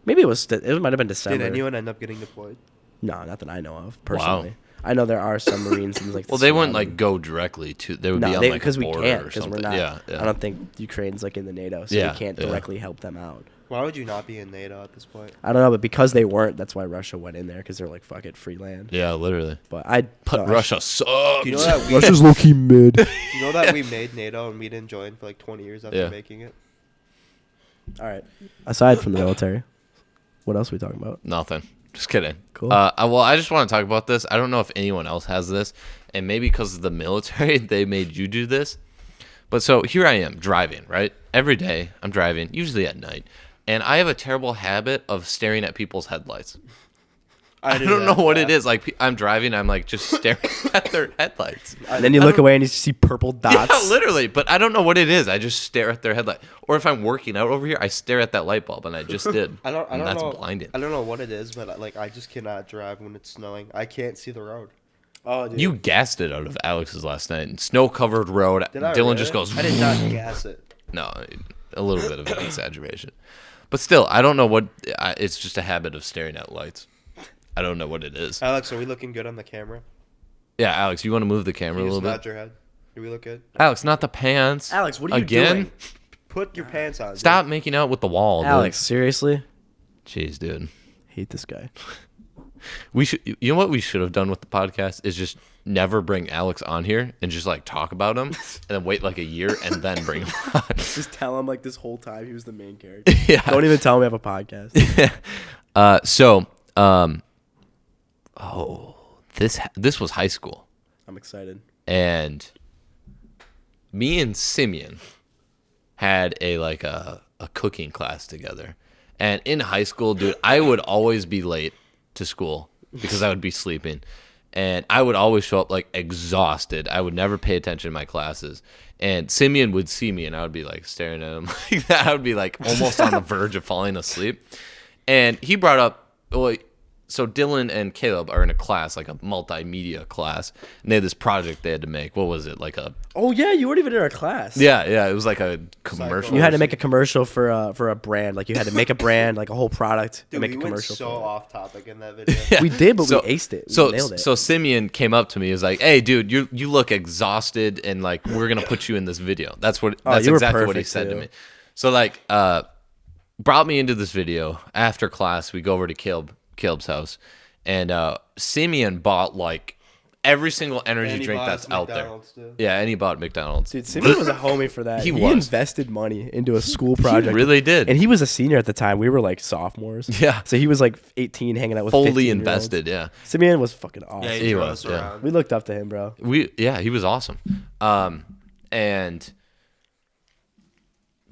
Maybe it might have been December. Did anyone end up getting deployed? No, not that I know of personally. I know there are some Marines in like. the Well, they wouldn't like surrounding- go directly to. They would be No, on like a because we border can't or because something. we're not. Yeah, yeah. I don't think Ukraine's like in the NATO, so Yeah, we can't yeah. directly help them out. Why would you not be in NATO at this point? I don't know, but because they weren't, that's why Russia went in there because they're like, fuck it, free land. Yeah, literally. But But Russia sucks. Do you know that we? Russia's low key mid. You know that we made NATO and we didn't join for like 20 years after Yeah. making it. All right. Aside from the military, what else are we talking about? Nothing. Just kidding. Cool. Well, I just want to talk about this. I don't know if anyone else has this, and maybe because of the military, they made you do this. But so here I am driving, right? Every day I'm driving, usually at night, and I have a terrible habit of staring at people's headlights. I do don't that, know what yeah. it is. Like I'm driving, I'm like just staring at their headlights. And then you look away and you see purple dots. Yeah, literally. But I don't know what it is. I just stare at their headlight. Or if I'm working out over here, I stare at that light bulb, and I just did. I don't And that's know. blinding. I don't know what it is, but like I just cannot drive when it's snowing. I can't see the road. Oh, dude. You gassed it out of Alex's last night. And snow-covered road. Did I Dylan really? just goes. I did not gas it. No, a little bit of an exaggeration. But still, I don't know what. It's just a habit of staring at lights. I don't know what it is. Alex, are we looking good on the camera? Yeah, Alex, you want to move the camera Can a you little just nod bit? your head? Do we look good? Alex, not the pants. Alex, what are you Again? doing? Put your pants on. dude. Stop making out with the wall, dude. Alex, seriously? Jeez, dude. Hate this guy. We should. You know what we should have done with the podcast is just never bring Alex on here and just like talk about him, and then wait like a year and then bring him on. Just tell him like this whole time he was the main character. Yeah. Don't even tell him we have a podcast. This was high school, I'm excited. and me and Simeon had a cooking class together. And in high school, dude, I would always be late to school because I would be sleeping. And I would always show up like exhausted. I would never pay attention to my classes. And Simeon would see me and I would be like staring at him like that. I would be like almost on the verge of falling asleep. And he brought up, well, so Dylan and Caleb are in a class, like a multimedia class, and they had this project they had to make. What was it? Like a Oh yeah, you weren't even in our class. yeah. It was like a commercial. You had to make a commercial for a brand. Like you had to make a brand, like a whole product, Dude, and make we a went commercial. so for it. off topic in that video. Yeah. We did, but So- we aced it. We So nailed it. so Simeon came up to me. He was like, "Hey, dude, you look exhausted, and like we're gonna put you in this video." That's you were exactly what he perfect, said to too. me. So like, brought me into this video after class. We go over to Caleb's house, and Simeon bought like every single energy And he drink bought that's us out there. McDonald's, too. Yeah, and he bought McDonald's. Dude, Simeon was a homie for that. He He was. invested money into a school project. really did. And he was a senior at the time. We were like sophomores. Yeah. So he was like 18, hanging out with Fully 15-year-olds. invested. Yeah. Simeon was fucking awesome. Yeah, He he was, was. yeah. Around. We looked up to him, bro. He was awesome. And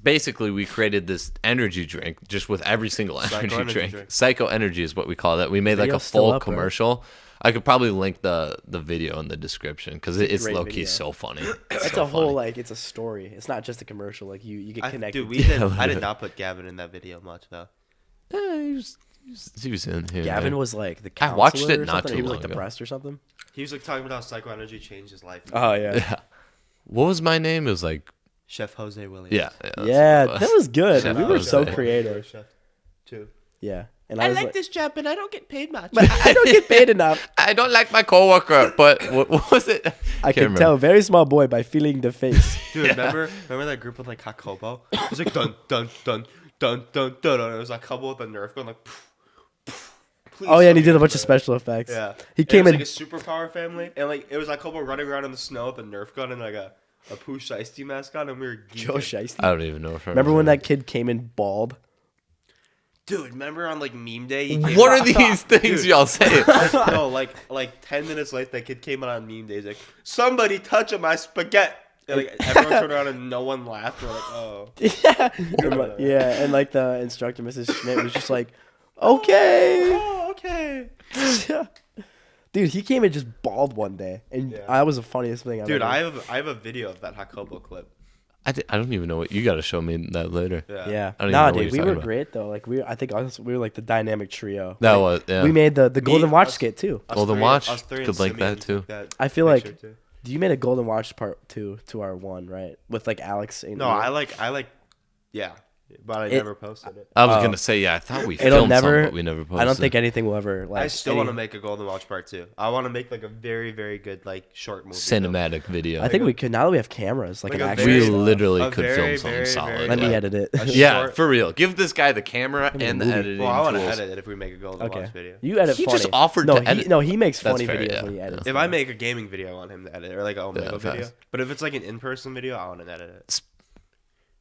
basically we created this energy drink just with every single energy Energy drink. drink. Psycho Energy is what we call that. We made like a Video's still full up, bro. commercial. I could probably link the video in the description because it's great low key video. so funny. It's so a whole funny. like it's a story. It's not just a commercial. Like you get connected. Dude, we to did. Yeah, I did not put Gavin in that video much though. Yeah, he was in here. Gavin was like the I counselor watched it or not something. too He was long like ago. depressed or something. He was like talking about how psycho energy changed his life. Oh yeah. Yeah. What was my name? It was like Chef Jose Williams. yeah. That's Yeah, what it that was good. Chef We were so Jose. creative. Chef too. Yeah. And I was like, this job, but I don't get paid much. but I don't get paid enough. I don't like my coworker, but what was it? I Can't can remember. tell very small boy by feeling the face. Dude, remember that group with like Hakobo? It was like dun dun dun dun dun dun. And it was like Hakobo with a Nerf gun like. Please Oh yeah, and he tell did a me bunch of it's special effects. Yeah, He And came it in. was like a superpower family, and like it was like Hakobo running around in the snow with a Nerf gun and like a Pooh Shiesty mask on, and we were geeking. Joe Shiesty. I don't even know if I Remember when that kid came in bald? Dude, remember on like meme day? He came What out- are these things y'all say? No, like 10 minutes later, that kid came out on meme days like, somebody touching my spaghetti. And, like everyone turned around and no one laughed. We're like, oh. Yeah. Yeah, and like the instructor, Mrs. Schmidt, was just like, okay. Oh, okay. Dude, he came in just bald one day, and Yeah. that was the funniest thing. Dude, ever. I have a video of that Hakobo clip. I don't even know what you got to show me that later. Yeah. Yeah. I don't even Nah, know what dude, you're we were talking about. great though. Like I think us, we were like the dynamic trio. That Like, was yeah. We made the Golden Watch us- skit too. Us Golden three- Watch, us three and could link Simeon that, too. took that I feel like picture, too. you made a Golden Watch part 2 to our one, right? With like Alex. And No, I like, yeah, but I never posted it. I was gonna say yeah. I thought we It'll filmed never. some, but we never posted. I don't think anything will ever. Like, I still want to make a Golden Watch part 2. I want to make like a very, very good like short movie. cinematic video. I think we could now that we have cameras, like, Like an a actual. we very- literally a could very, film something very, solid. very Let me like- edit it. a Yeah, short- for real. Give this guy the camera Give me a and the movie. editing Well, I want to tools. edit it if we make a Golden Okay. Watch video. You edit. He funny. just offered no, to he, edit. No, he makes That's funny fair, videos yeah. when he edits. If I make a gaming video, I want him to edit it, or like a Omega video. facts. But if it's like an in-person video, I want to edit it.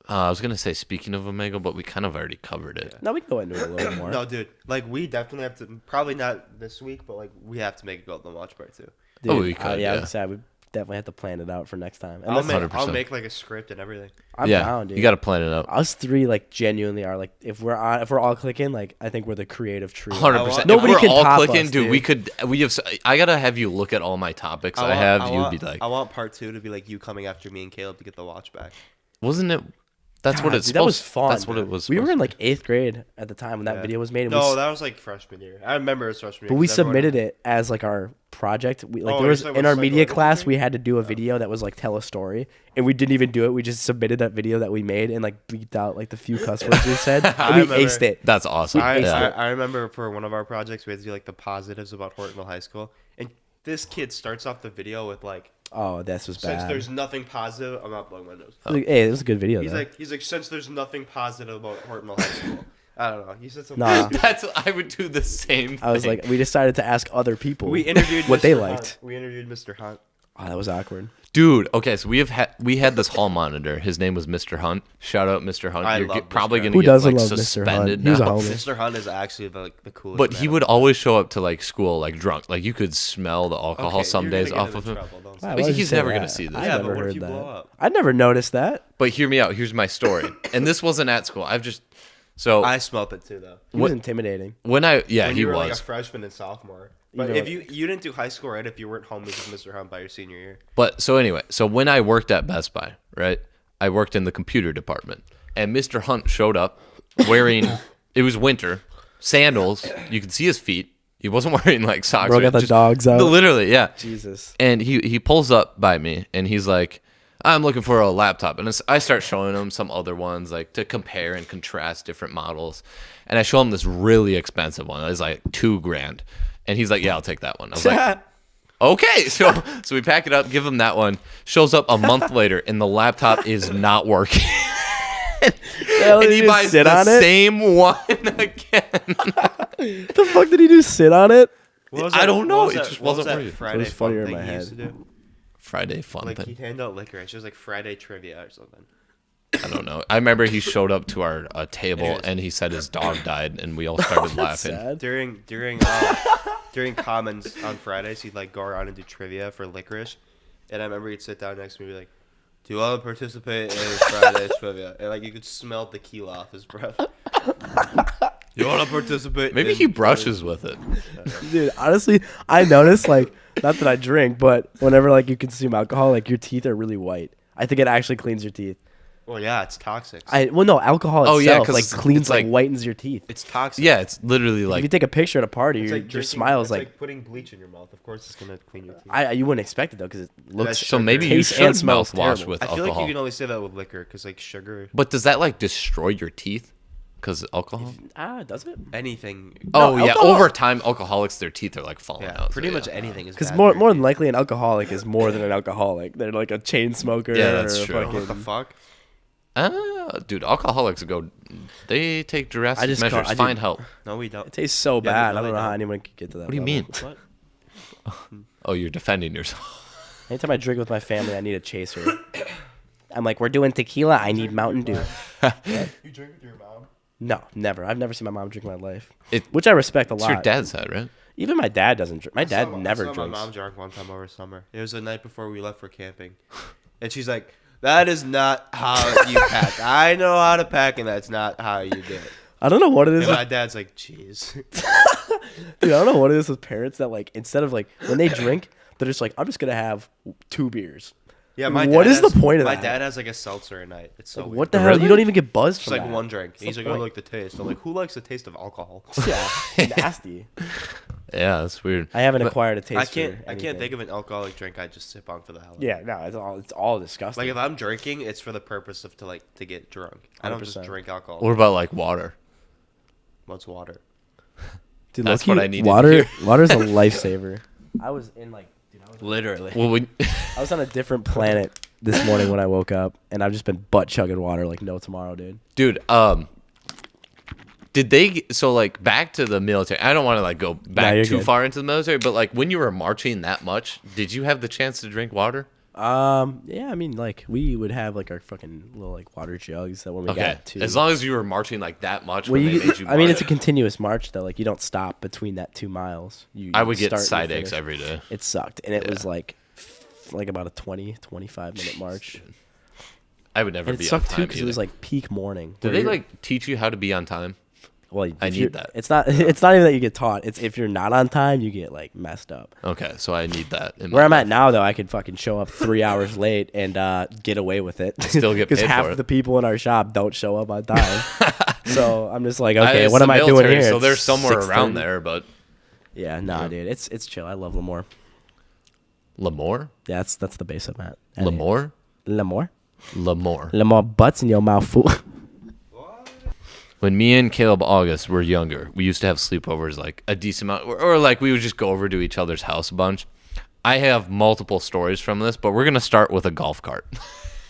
I was gonna say speaking of Omega, but we kind of already covered it. No, we can go into it a little more. No, dude. Like we definitely have to. Probably not this week, but like we have to make a Golden Watch part 2. Dude, Oh, we could, yeah, yeah. I'm sad. We definitely have to plan it out for next time. I'll Unless, make, 100%. make like a script and everything. I'm yeah, down, dude. you got to plan it out. Us three, like, genuinely are like, if we're all clicking, like, I think we're the creative trio. 100%. Nobody if can we're all top clicking, us, dude, dude. we could. We have. I gotta have you look at all my topics I have. You'd be like, I want part 2 to be like you coming after me and Caleb to get the watch back. wasn't it? That's what God, it's dude, supposed. that was fun. That's what it was. We were supposed in to like 8th grade at the time when that Yeah. video was made. And No, that was like freshman year. I remember it was freshman year. but we 'cause everyone- submitted it as like our project. We like Oh, there you're was talking in about our media psychoanalysis class thing? we had to do a video that was like tell a story, and we didn't even do it. We just submitted that video that we made and like beeped out like the few cuss words we said, and we remember. aced it. That's awesome. Yeah. I remember for one of our projects we had to do like the positives about Hortonville High School, and this kid starts off the video with like, Oh, this was since bad. there's nothing positive, I'm not blowing my nose. Like, hey, it was a good video. He's though. like since there's nothing positive about Hortonville High School. I don't know. He said something. Nah. That's. I would do the same. Thing. I was like, we decided to ask other people We interviewed what Mr. they Hunt. liked. We interviewed Mr. Hunt. Oh, that was awkward. dude. Okay, so we had this hall monitor. His name was Mr. Hunt. Shout out, Mr. Hunt. I You're love probably Mr. gonna Who get doesn't like love Mr. Hunt? suspended He was a now. homie. Mr. Hunt is actually the coolest. But man he would always show up to like school like drunk. Like you could smell the alcohol Okay, some you're days gonna get off of into him. trouble, don't Why say But would you he's say never that? gonna see this. I Yeah, never but what if heard you that. blow up? I never noticed that. But hear me out. Here's my story. And this wasn't at school. So I smelt it too, though. He was intimidating. when When he you were like a was. freshman and sophomore. But know if what? you didn't do high school right if you weren't homies with Mr. Hunt by your senior year. But so anyway, so when I worked at Best Buy, right? I worked in the computer department, and Mr. Hunt showed up wearing. It was winter, sandals. You could see his feet, He wasn't wearing like socks. Bro or got the just- dogs out. Literally, yeah. Jesus. And he pulls up by me and he's like, I'm looking for a laptop. And I start showing him some other ones like to compare and contrast different models. And I show him this really expensive one. It's like $2,000. And he's like, yeah, I'll take that one. I was like, okay. So we pack it up, give him that one. Shows up a month later and the laptop is not working. And he buys the same one again. The fuck did he do? Sit on it? I don't know. It just wasn't that working. Friday It was funnier fun in my thing he used head. to do? Friday fun Like thing. he'd hand out licorice. It was like Friday trivia or something. I don't know. I remember he showed up to our table Anyways. and he said his dog died and we all started laughing. Sad. During commons on Fridays, he'd like go around and do trivia for licorice, and I remember he'd sit down next to me and be like, "Do you want to participate in Friday's trivia?" And like you could smell tequila off his breath. You want to participate? Maybe in he brushes with it. Dude, honestly, I noticed, like, not that I drink, but whenever, like, you consume alcohol, like, your teeth are really white. I think it actually cleans your teeth. Well, yeah, it's toxic. Well, no, alcohol itself, Oh, yeah, 'cause like, cleans, it's like, like- whitens your teeth. It's toxic. Yeah, it's literally If you like take a picture at a party, It's your, like your drinking- smile is it's like, putting bleach in your mouth. Of course, it's gonna clean your teeth. you wouldn't expect it, though, because it looks... That's so maybe you Taste should and smells mouthwash terrible. with I feel like alcohol. you can only say that with liquor, because like sugar, But does that like destroy your teeth? Because alcohol? does it? anything. Oh, yeah. alcohol- Over time, alcoholics, their teeth are like falling Yeah, out. pretty so, much yeah. anything is. Because bad more for your than likely, an alcoholic is more than an alcoholic. They're like a chain smoker. Yeah, that's or true. teeth. What the fuck? Dude, alcoholics they take drastic just measures. I Find do- help. No, we don't. It tastes so Yeah, bad. no, I they don't know how don't. anyone could get to that. What do you level. mean? What? Oh, you're defending yourself. Anytime I drink with my family, I need a chaser. I'm like, we're doing tequila. I need Mountain Dew. You drink with your mom? No, never. I've never seen my mom drink in my life, It- which I respect a It's lot. your dad's side, right? Even my dad doesn't drink. My dad never I saw drinks. My mom drank one time over summer. It was the night before we left for camping, and she's like, "That is not how you pack. I know how to pack, and that's not how you do it." I don't know what it is. And my dad's like, "Jeez." Dude, I don't know what it is with parents that like instead of like when they drink, they're just like, I'm just gonna have 2 beers. Yeah, What dad is the has- point of my that? dad has like a seltzer at night. It's so Like, weird. what the hell? Really? You don't even get buzzed It's from like that. one drink. He's the like, "I point? like the taste." I'm like, "Who likes the taste of alcohol?" Yeah, nasty. Yeah, that's weird. I haven't But- acquired a taste. I can't anything. think of an alcoholic drink I just sip on for the hell of it. Yeah, no, it's all disgusting. Like if I'm drinking, it's for the purpose of to get drunk. I don't just 100%. drink alcohol. What about like water? What's water? Dude, That's low-key, what I needed to Water, hear. water's a lifesaver. I was in like, dude, Literally. Well, I was on a different planet this morning when I woke up, and I've just been butt chugging water like no tomorrow, dude. dude, did they so like back to the military? I don't want to like go back you're too good. far into the military, but like when you were marching that much, did you have the chance to drink water? Yeah, I mean, like we would have like our fucking little like water jugs that when we Okay, got to. as long as you were marching like that much, well, when you, they made you. I mean, march, it's a continuous march though. Like you don't stop between that 2 miles. I you would get start and you side aches finish. every day. It sucked, and it was Yeah. like about a 25 minute march. I would never And it be on sucked too time because it either. was like peak morning. Did where they you're- like teach you how to be on time? Well, I if need you're- that. It's not. It's not even that you get taught. It's if you're not on time, you get like messed up. Okay, so I need that. In Where my I'm life. at now, though, I could fucking show up 3 hours late and get away with it. Still get because paid half for of it. the people in our shop don't show up on time. So I'm just like, I- okay, it's what the am I doing military, here? So It's they're somewhere around 6:30. there, but Yeah, nah, dude, it's chill. I love Lemoore. Lemoore, Yeah, that's the base I'm at. Lemoore, Lemoore, Lemoore. Lemoore butts in your mouth, fool. When me and Caleb August were younger, we used to have sleepovers like a decent amount, or like we would just go over to each other's house a bunch. I have multiple stories from this, but we're gonna start with a golf cart.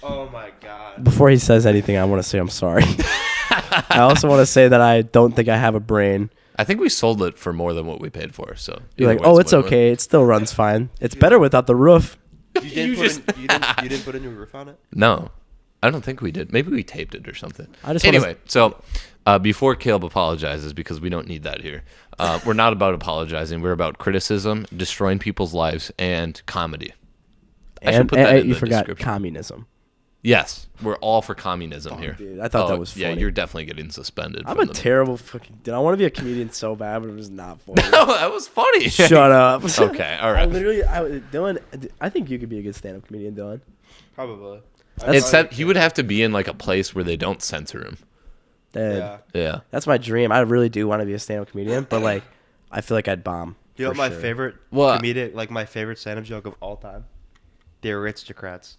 Oh my god. Before he says anything, I want to say I'm sorry. I also want to say that I don't think I have a brain. I think we sold it for more than what we paid for. So You're either like, way, oh, it's win-win. okay. It still runs fine. It's better without the roof. You didn't put a new roof on it? No, I don't think we did. Maybe we taped it or something. I just wanna- Anyway, so before Caleb apologizes, because we don't need that here, we're not about apologizing. We're about criticism, destroying people's lives, and comedy. I should And, put that in you the forgot description. communism. Yes, we're all for communism here. Dude, I thought that was Yeah, funny. you're definitely getting suspended. I'm from a the- terrible fucking. Dude, I want to be a comedian so bad, but it was not funny. No, that was funny. Shut up. Okay, all I right. literally, Dylan. I think you could be a good stand-up comedian, Dylan. Probably. Except he would have to be in like a place where they don't censor him. Dude, Yeah. Yeah. that's my dream. I really do want to be a stand-up comedian, but like, I feel like I'd bomb. You know for what my sure. favorite Well, comedic, like my favorite stand-up joke of all time? The Aristocrats.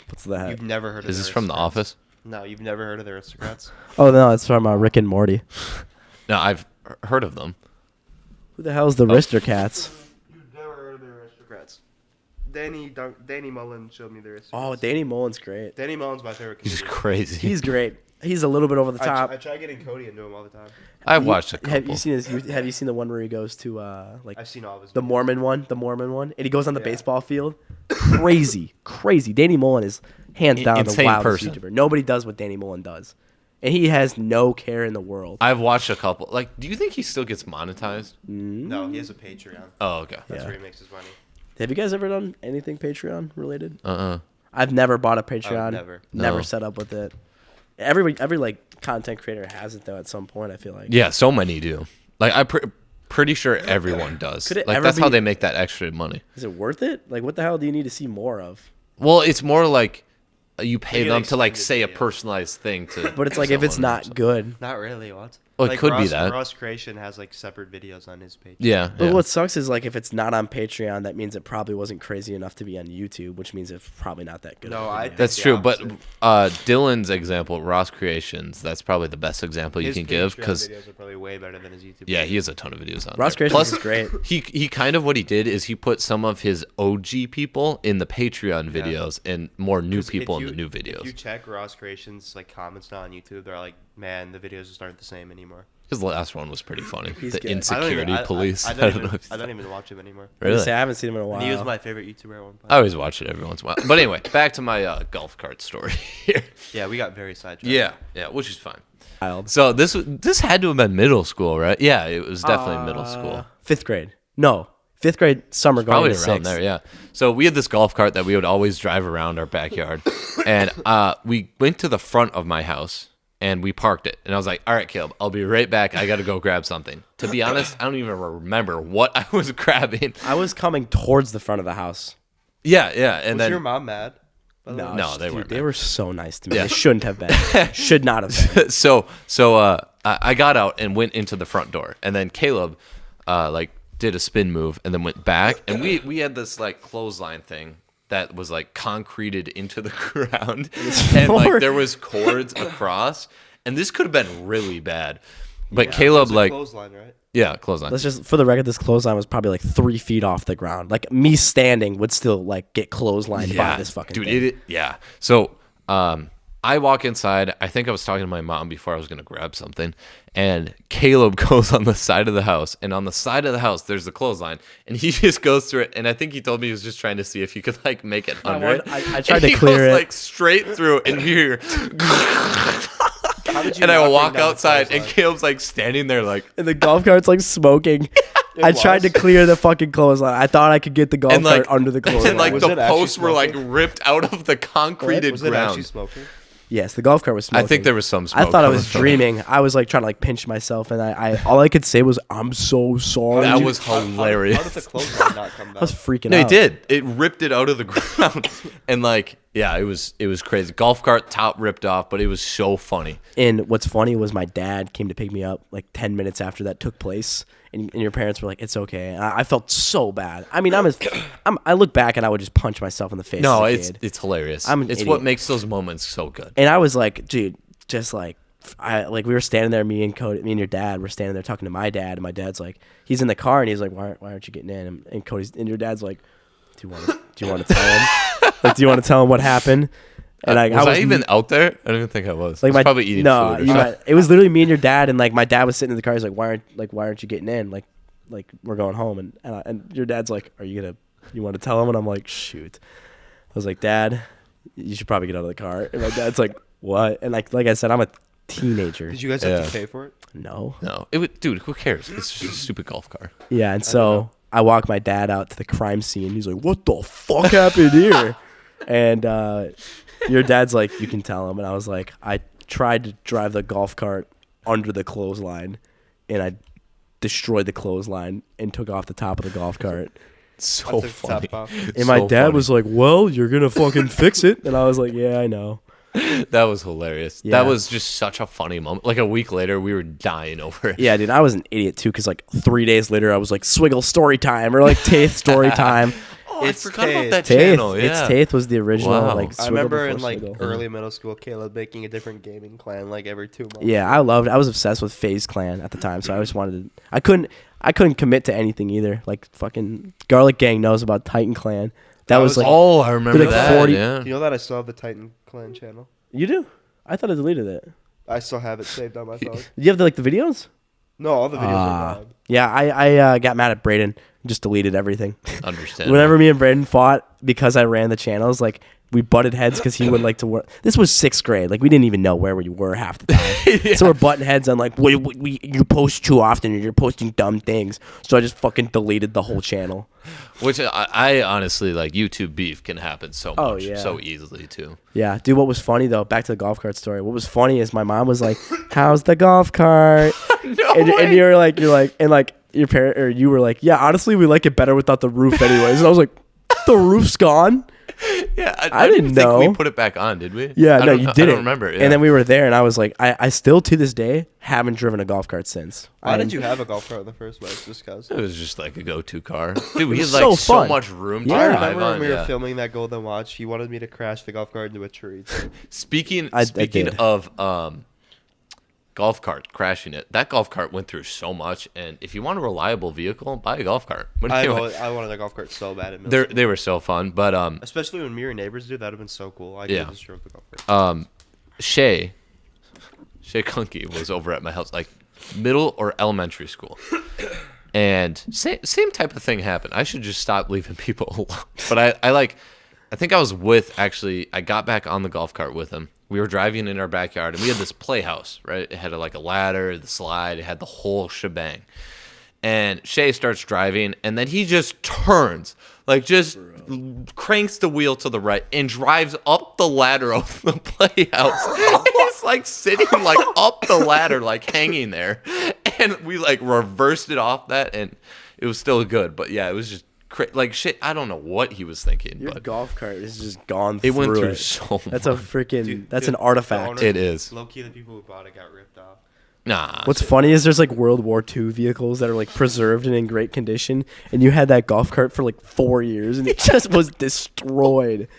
What's that? You've never heard of Is the this from The Aristocrats? Office? No, you've never heard of the Aristocrats? Oh no, it's from Rick and Morty. No, I've heard of them. Who the hell's the Ristercats? You've never heard of the Aristocrats. Danny Mullen showed me the Aristocrats. Oh, Danny Mullen's great. Danny Mullen's my favorite He's comedian. crazy. He's great. He's a little bit over the top. I try getting Cody into him all the time. I've watched a couple. Have you seen his? Have you seen the one where he goes to like I've seen all of his the videos. Mormon one? The Mormon one, and he goes on the Yeah. baseball field. Crazy, crazy. Danny Mullen is hands down the Insane wildest person. YouTuber. Nobody does what Danny Mullen does, and he has no care in the world. I've watched a couple. Like, do you think he still gets monetized? No, he has a Patreon. Oh, okay. That's Yeah. where he makes his money. Have you guys ever done anything Patreon related? Uh-uh. I've never bought a Patreon. never. No. set up with it. Every like content creator has it though at some point. I feel like. Yeah, so many do. Like, I'm pretty sure everyone does. Could it Like, ever that's how be- they make that extra money. Is it worth it? Like, what the hell do you need to see more of? Well, it's more like you pay Maybe them an to, like, extended say a video. personalized thing to. But it's like if it's someone or not something. good. Not really. What? Well, it Like could be Ross, that. Ross Creation has like separate videos on his page. Yeah. But yeah. what sucks is like if it's not on Patreon, that means it probably wasn't crazy enough to be on YouTube, which means it's probably not that good. No, of a I video. That's the true, but opposite. Dylan's example, Ross Creations, that's probably the best example you His can give Patreon because videos are probably way better than his YouTube. yeah, videos. he has a ton of videos on Ross there. Creations Plus, is great. he kind of what he did is he put some of his OG people in the Patreon videos and more new 'Cause people if in the new If you videos. check Ross Creations like comments now on YouTube, they're like, man, the videos just aren't the same anymore. His last one was pretty funny. He's The good. insecurity police. I I don't, don't know. even, if I don't even watch him anymore. Really? I haven't seen him in a while. And he was my favorite YouTuber at one point. I always watch it every once in a while. But anyway, back to my golf cart story here. Yeah, we got very sidetracked. Yeah, which is fine. Wild. So this had to have been middle school, right? Yeah, it was definitely middle school. 5th grade. No, 5th grade summer going Probably to around 6th. there, yeah. So we had this golf cart that we would always drive around our backyard, and we went to the front of my house and we parked it. And I was like, "All right, Caleb, I'll be right back. I got to go grab something." To be honest, I don't even remember what I was grabbing. I was coming towards the front of the house. Yeah, and Was then your mom mad? No, they weren't They mad. were so nice to me. Yeah. They shouldn't have been. Should not have been. so I got out and went into the front door, and then Caleb like did a spin move and then went back, and we had this like clothesline thing that was like concreted into the ground, and like there was cords across, and this could have been really bad, but Caleb like Clothesline, right? yeah, clothesline. Let's just, for the record, this clothesline was probably like 3 feet off the ground. Like me standing would still like get clotheslined by this fucking dude, thing. yeah. So I walk inside. I think I was talking to my mom before I was gonna grab something, and Caleb goes on the side of the house, and on the side of the house there's the clothesline, and he just goes through it, and I think he told me he was just trying to see if he could like make it under it. I And tried to he clear goes, it. like straight through, and here, How did you and I not bring walk down the outside, and clothesline? Caleb's like standing there like. And the golf cart's like smoking. I tried to clear the fucking clothesline. I thought I could get the golf And like cart under the clothesline. and like Was the it actually posts were like smoking? ripped out of the concreted Was it actually ground. smoking? Yes, the golf cart was smoking. I think there was some smoke. I thought I was coming from it. dreaming. I was like trying to like pinch myself, and I all I could say was, "I'm so sorry." That I was hilarious. How did the clothesline not come down? was freaking No, out. it did. It ripped it out of the ground, and like, yeah, it was crazy. Golf cart top ripped off, but it was so funny. And what's funny was my dad came to pick me up like 10 minutes after that took place, and your parents were like, "It's okay." And I felt so bad. I mean, I look back and I would just punch myself in the face. No, as a kid. it's hilarious. I'm an it's idiot. what makes those moments so good. And I was like, dude, just like, we were standing there, me and Cody, me and your dad were standing there talking to my dad, and my dad's like, he's in the car, and he's like, why aren't you getting in? And Cody's, and your dad's like, do you want to tell him? Like, do you want to tell him what happened? And like, was I even out there? I don't even think I was. like I was probably eating food. Or you something. might, it was literally me and your dad, and like my dad was sitting in the car. He's like, why aren't you getting in? Like we're going home, and your dad's like, you want to tell him? And I'm like, shoot. I was like, Dad, you should probably get out of the car. And my dad's like, what? And like I said, I'm a teenager. Did you guys have Yeah. to pay for it? No. No, it would, dude. Who cares? It's just a stupid golf cart. Yeah, and so I walk my dad out to the crime scene. He's like, what the fuck happened here? And your dad's like, you can tell him. And I was like, I tried to drive the golf cart under the clothesline, and I destroyed the clothesline and took off the top of the golf cart. So I took the funny. top off. And my So dad funny. was like, well, you're going to fucking fix it. And I was like, yeah, I know. That was hilarious. Yeah. That was just such a funny moment. Like a week later, we were dying over it. Yeah, dude, I was an idiot too, because like 3 days later, I was like Swiggle story time or like Taith story time. Oh, I It's forgot about Taith. that Taith, channel. it's Yeah. Taith was the original. Wow. Like I Swiggle remember in before like Swiggle. early middle school, Caleb making a different gaming clan like every 2 months. Yeah, I was obsessed with FaZe Clan at the time, so I just wanted to. I couldn't commit to anything either. Like fucking Garlic Gang knows about Titan Clan. That was like Oh, I remember like that. 40 Yeah. You know that I still have the Titan clan channel? you do. I thought I deleted it. I still have it saved on my phone. Do you have the videos? No, all the videos are gone. Yeah, I got mad at Braden. Just deleted everything. Understand. Whenever me and Braden fought because I ran the channels, like we butted heads because he would like to work. This was 6th grade. Like we didn't even know where we were half the time. So we're butting heads on like, you post too often and you're posting dumb things. So I just fucking deleted the whole channel. Which I honestly like. YouTube beef can happen so much, Oh, yeah. so easily too. Yeah, dude. What was funny though? Back to the golf cart story. What was funny is my mom was like, "How's the golf cart?" and you're like, and like your parent or you were like, "Yeah, honestly, we like it better without the roof, anyways." And I was like, "The roof's gone." Yeah, I didn't know. think we put it back on, did we? Yeah, I no, don't- you I didn't. don't remember. Yeah. And then we were there, and I was like, I still to this day haven't driven a golf cart since. Why did you have a golf cart in the first place? Just cause. It was just like a go-to car. Dude, we had was like so so fun. much room to Yeah. I drive remember on. when we were yeah. filming that Golden Watch, he wanted me to crash the golf cart into a tree. Speaking I speaking did. of golf cart crashing it, that golf cart went through so much. And if you want a reliable vehicle, buy a golf cart. What do you want? I wanted a golf cart so bad at middle school. They were so fun, but Especially when me or neighbors do, that would have been so cool. I Yeah. could just drove the golf cart. Shay Kunke was over at my house, like middle or elementary school. And same type of thing happened. I should just stop leaving people alone. But I think I was I got back on the golf cart with him. We were driving in our backyard, and we had this playhouse, right? It had like a ladder, the slide, it had the whole shebang. And Shay starts driving, and then he just turns, like just cranks the wheel to the right and drives up the ladder of the playhouse. He's like sitting like up the ladder, like hanging there. And we like reversed it off that, and it was still good. But yeah, it was just like shit. I don't know what he was thinking, Your but golf cart is just gone. it went through it. so much. That's a freaking. Dude, that's dude, an artifact. the It is. Low key, the people who bought it got ripped off. Nah. What's funny is there's like World War II vehicles that are like preserved and in great condition, and you had that golf cart for like 4 years, and it just was destroyed.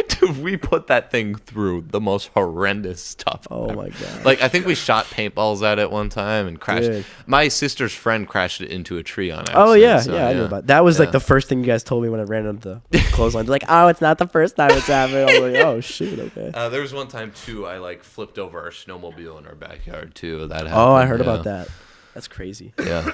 Dude, we put that thing through the most horrendous stuff. Oh ever. my God. Like I think we shot paintballs at it one time and crashed. Dude. My sister's friend crashed it into a tree on accident. Oh yeah, so, yeah, I knew about that. Was like Yeah. the first thing you guys told me when I ran into the clothesline. They're like, "Oh, it's not the first time it's happened." I was like, "Oh shoot, okay." There was one time too. I like flipped over our snowmobile in our backyard too. That happened. Oh, I heard yeah. about that. That's crazy. Yeah.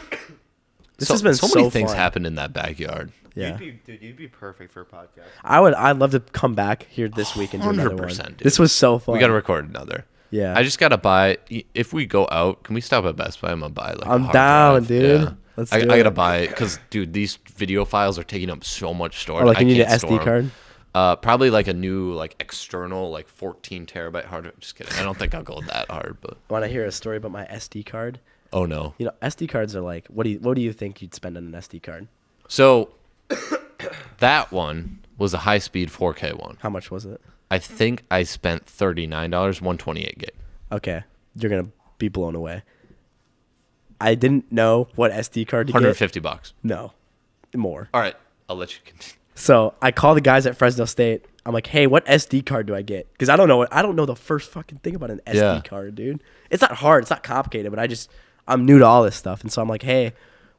This so, has been so many so things fun. happened in that backyard. Yeah, You'd be perfect for a podcast. I'd love to come back here this week and do another one. 100%, dude. This was so fun. We got to record another. Yeah, I just gotta buy. If we go out, can we stop at Best Buy? I'm gonna buy like. I'm a hard down, drive. dude. Yeah. Let's I do gotta it. buy it because, dude, these video files are taking up so much storage. Or like I you need an can't store SD 'em. card. Probably like a new like external like 14 terabyte hard drive. Just kidding. I don't think I'll go that hard, but Want to hear a story about my SD card? oh no. You know, SD cards are like, what do you think you'd spend on an SD card? So that one was a high speed 4K one. How much was it? I think I spent $39, 128 gig. Okay, you're gonna be blown away. I didn't know what SD card to get. $150. No, more. All right, I'll let you continue. So I call the guys at Fresno State. I'm like, hey, what SD card do I get? Because I don't know the first fucking thing about an SD Yeah. card, dude. It's not hard. It's not complicated, but I'm new to all this stuff. And so I'm like, hey,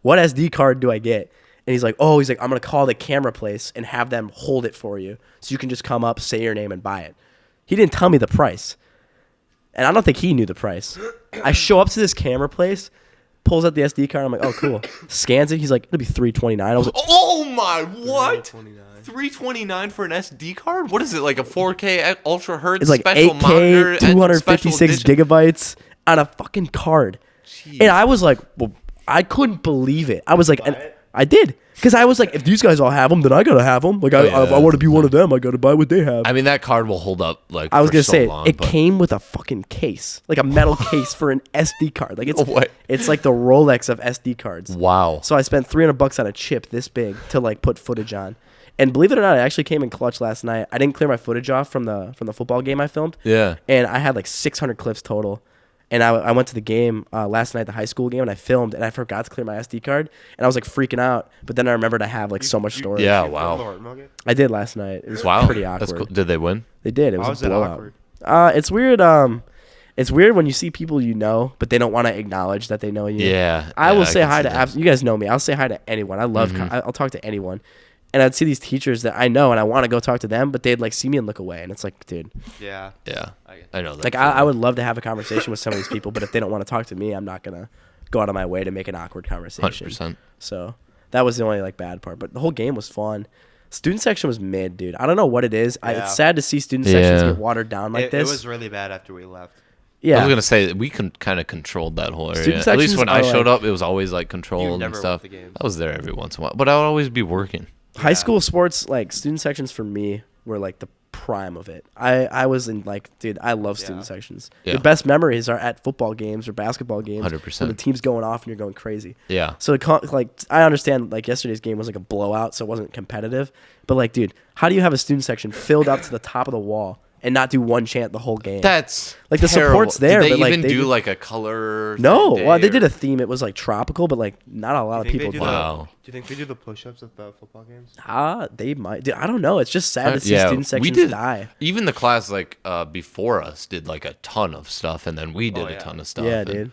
what SD card do I get? And he's like, I'm going to call the camera place and have them hold it for you. So you can just come up, say your name, and buy it. He didn't tell me the price. And I don't think he knew the price. I show up to this camera place, pulls out the SD card. I'm like, oh, cool. Scans it. He's like, it'll be $329. I was like, Oh my, what? $329. $329 for an SD card? What is it, like a 4K Ultra Hertz it's like special 8K, monitor and 256 special edition? gigabytes on a fucking card. Jeez. And I was like, well, I couldn't believe it. I was like, and it? I did. Because I was like, if these guys all have them, then I got to have them. Like, if I want to be one of them, I got to buy what they have. I mean, that card will hold up like I was for going to so say, long, it but- came with a fucking case. Like a metal case for an SD card. Like, No way. it's like the Rolex of SD cards. Wow. So I spent $300 on a chip this big to like put footage on. And believe it or not, I actually came in clutch last night. I didn't clear my footage off from the football game I filmed. Yeah. And I had like 600 clips total. And I went to the game last night, the high school game, and I filmed, and I forgot to clear my SD card, and I was like freaking out. But then I remembered I have like so much storage. Yeah, You wow. filmed the remote? I did last night. It was Wow. pretty awkward. That's cool. Did they win? They did. It How was is a it blowout. awkward? It's weird. It's weird when you see people you know, but they don't want to acknowledge that they know you. Yeah. I will yeah, say can hi see to that. you guys know me. I'll say hi to anyone. I love. I'll talk to anyone, and I'd see these teachers that I know, and I want to go talk to them, but they'd like see me and look away, and it's like, dude, Yeah. Yeah. I know that. like I would love to have a conversation with some of these people, but if they don't want to talk to me, I'm not gonna go out of my way to make an awkward conversation. 100%. So that was the only like bad part, but the whole game was fun. Student section was mid, dude. I don't know what it is. Yeah. It's sad to see student sections Yeah. get watered down like It this. was really bad after we left. Yeah, I was gonna say we kind of controlled that whole area. Student At least sections when I are showed like- up, it was always like controlled and never stuff. went to games. I was there every once in a while, but I would always be working. high school sports, like student sections for me were like the prime of it. I was in like, dude, I love student Yeah. sections. Yeah. Your best memories are at football games or basketball games. 100%. When the team's going off and you're going crazy. Yeah. So like I understand like yesterday's game was like a blowout, so it wasn't competitive. But like, dude, how do you have a student section filled up to the top of the wall and not do one chant the whole game? That's Like, the terrible. support's there, Did they but, like, even they do did- like a color? No, day well they did or- a theme. It was like tropical, but like not a lot of Do you think people. they do did. Wow. Do you think they do the push-ups at the football games? They might. Dude, I don't know. It's just sad to see Yeah, student we sections did. die. Even the class like before us did like a ton of stuff, and then we did Oh, a yeah. ton of stuff. Yeah, and dude.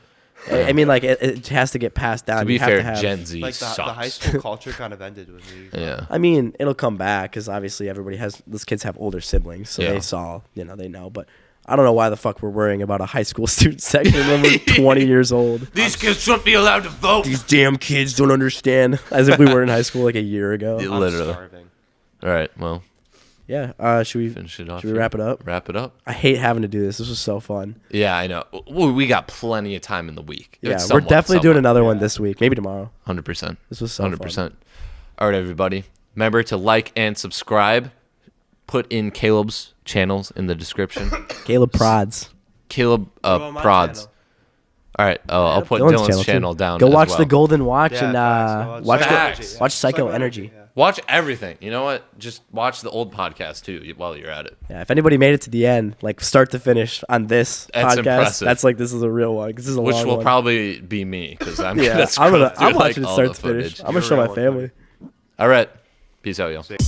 I mean, like it has to get passed down. To be You have fair, to have- Gen Z Like sucks. the high school culture kind of ended with me. Yeah. I mean, it'll come back because obviously everybody has. Those kids have older siblings, so Yeah. they saw. They know. But I don't know why the fuck we're worrying about a high school student section when we're 20 years old. These kids shouldn't be allowed to vote. These damn kids don't understand. As if we were in high school like a year ago. Yeah. I'm Literally. starving. All right. Well, Yeah. Should we finish it off. Should we here. wrap it up? Wrap it up. I hate having to do this. This was so fun. Yeah, I know. We got plenty of time in the week. Yeah, It's we're definitely doing somewhat. another one this week. Maybe tomorrow. 100%. This was so 100%. All right, everybody. Remember to like and subscribe. Put in Caleb's channels in the description. Caleb Prods. Caleb about my Prods. channel? All right. I'll put Dylan's Dylan's too. channel down. Go as watch well. the Golden Watch Yeah, and facts. watch Facts. watch Psycho Energy. Yeah. Watch everything. You know what? Just watch the old podcast too while you're at it. Yeah, if anybody made it to the end, like start to finish on this That's podcast, impressive. that's like this is a real one. This is a Which long will one. probably be me because I'm Yeah, gonna scroll through, I'm watching it all start the to finish. footage. I'm gonna show You're a my real one, family. All right. Peace out, y'all. Sick.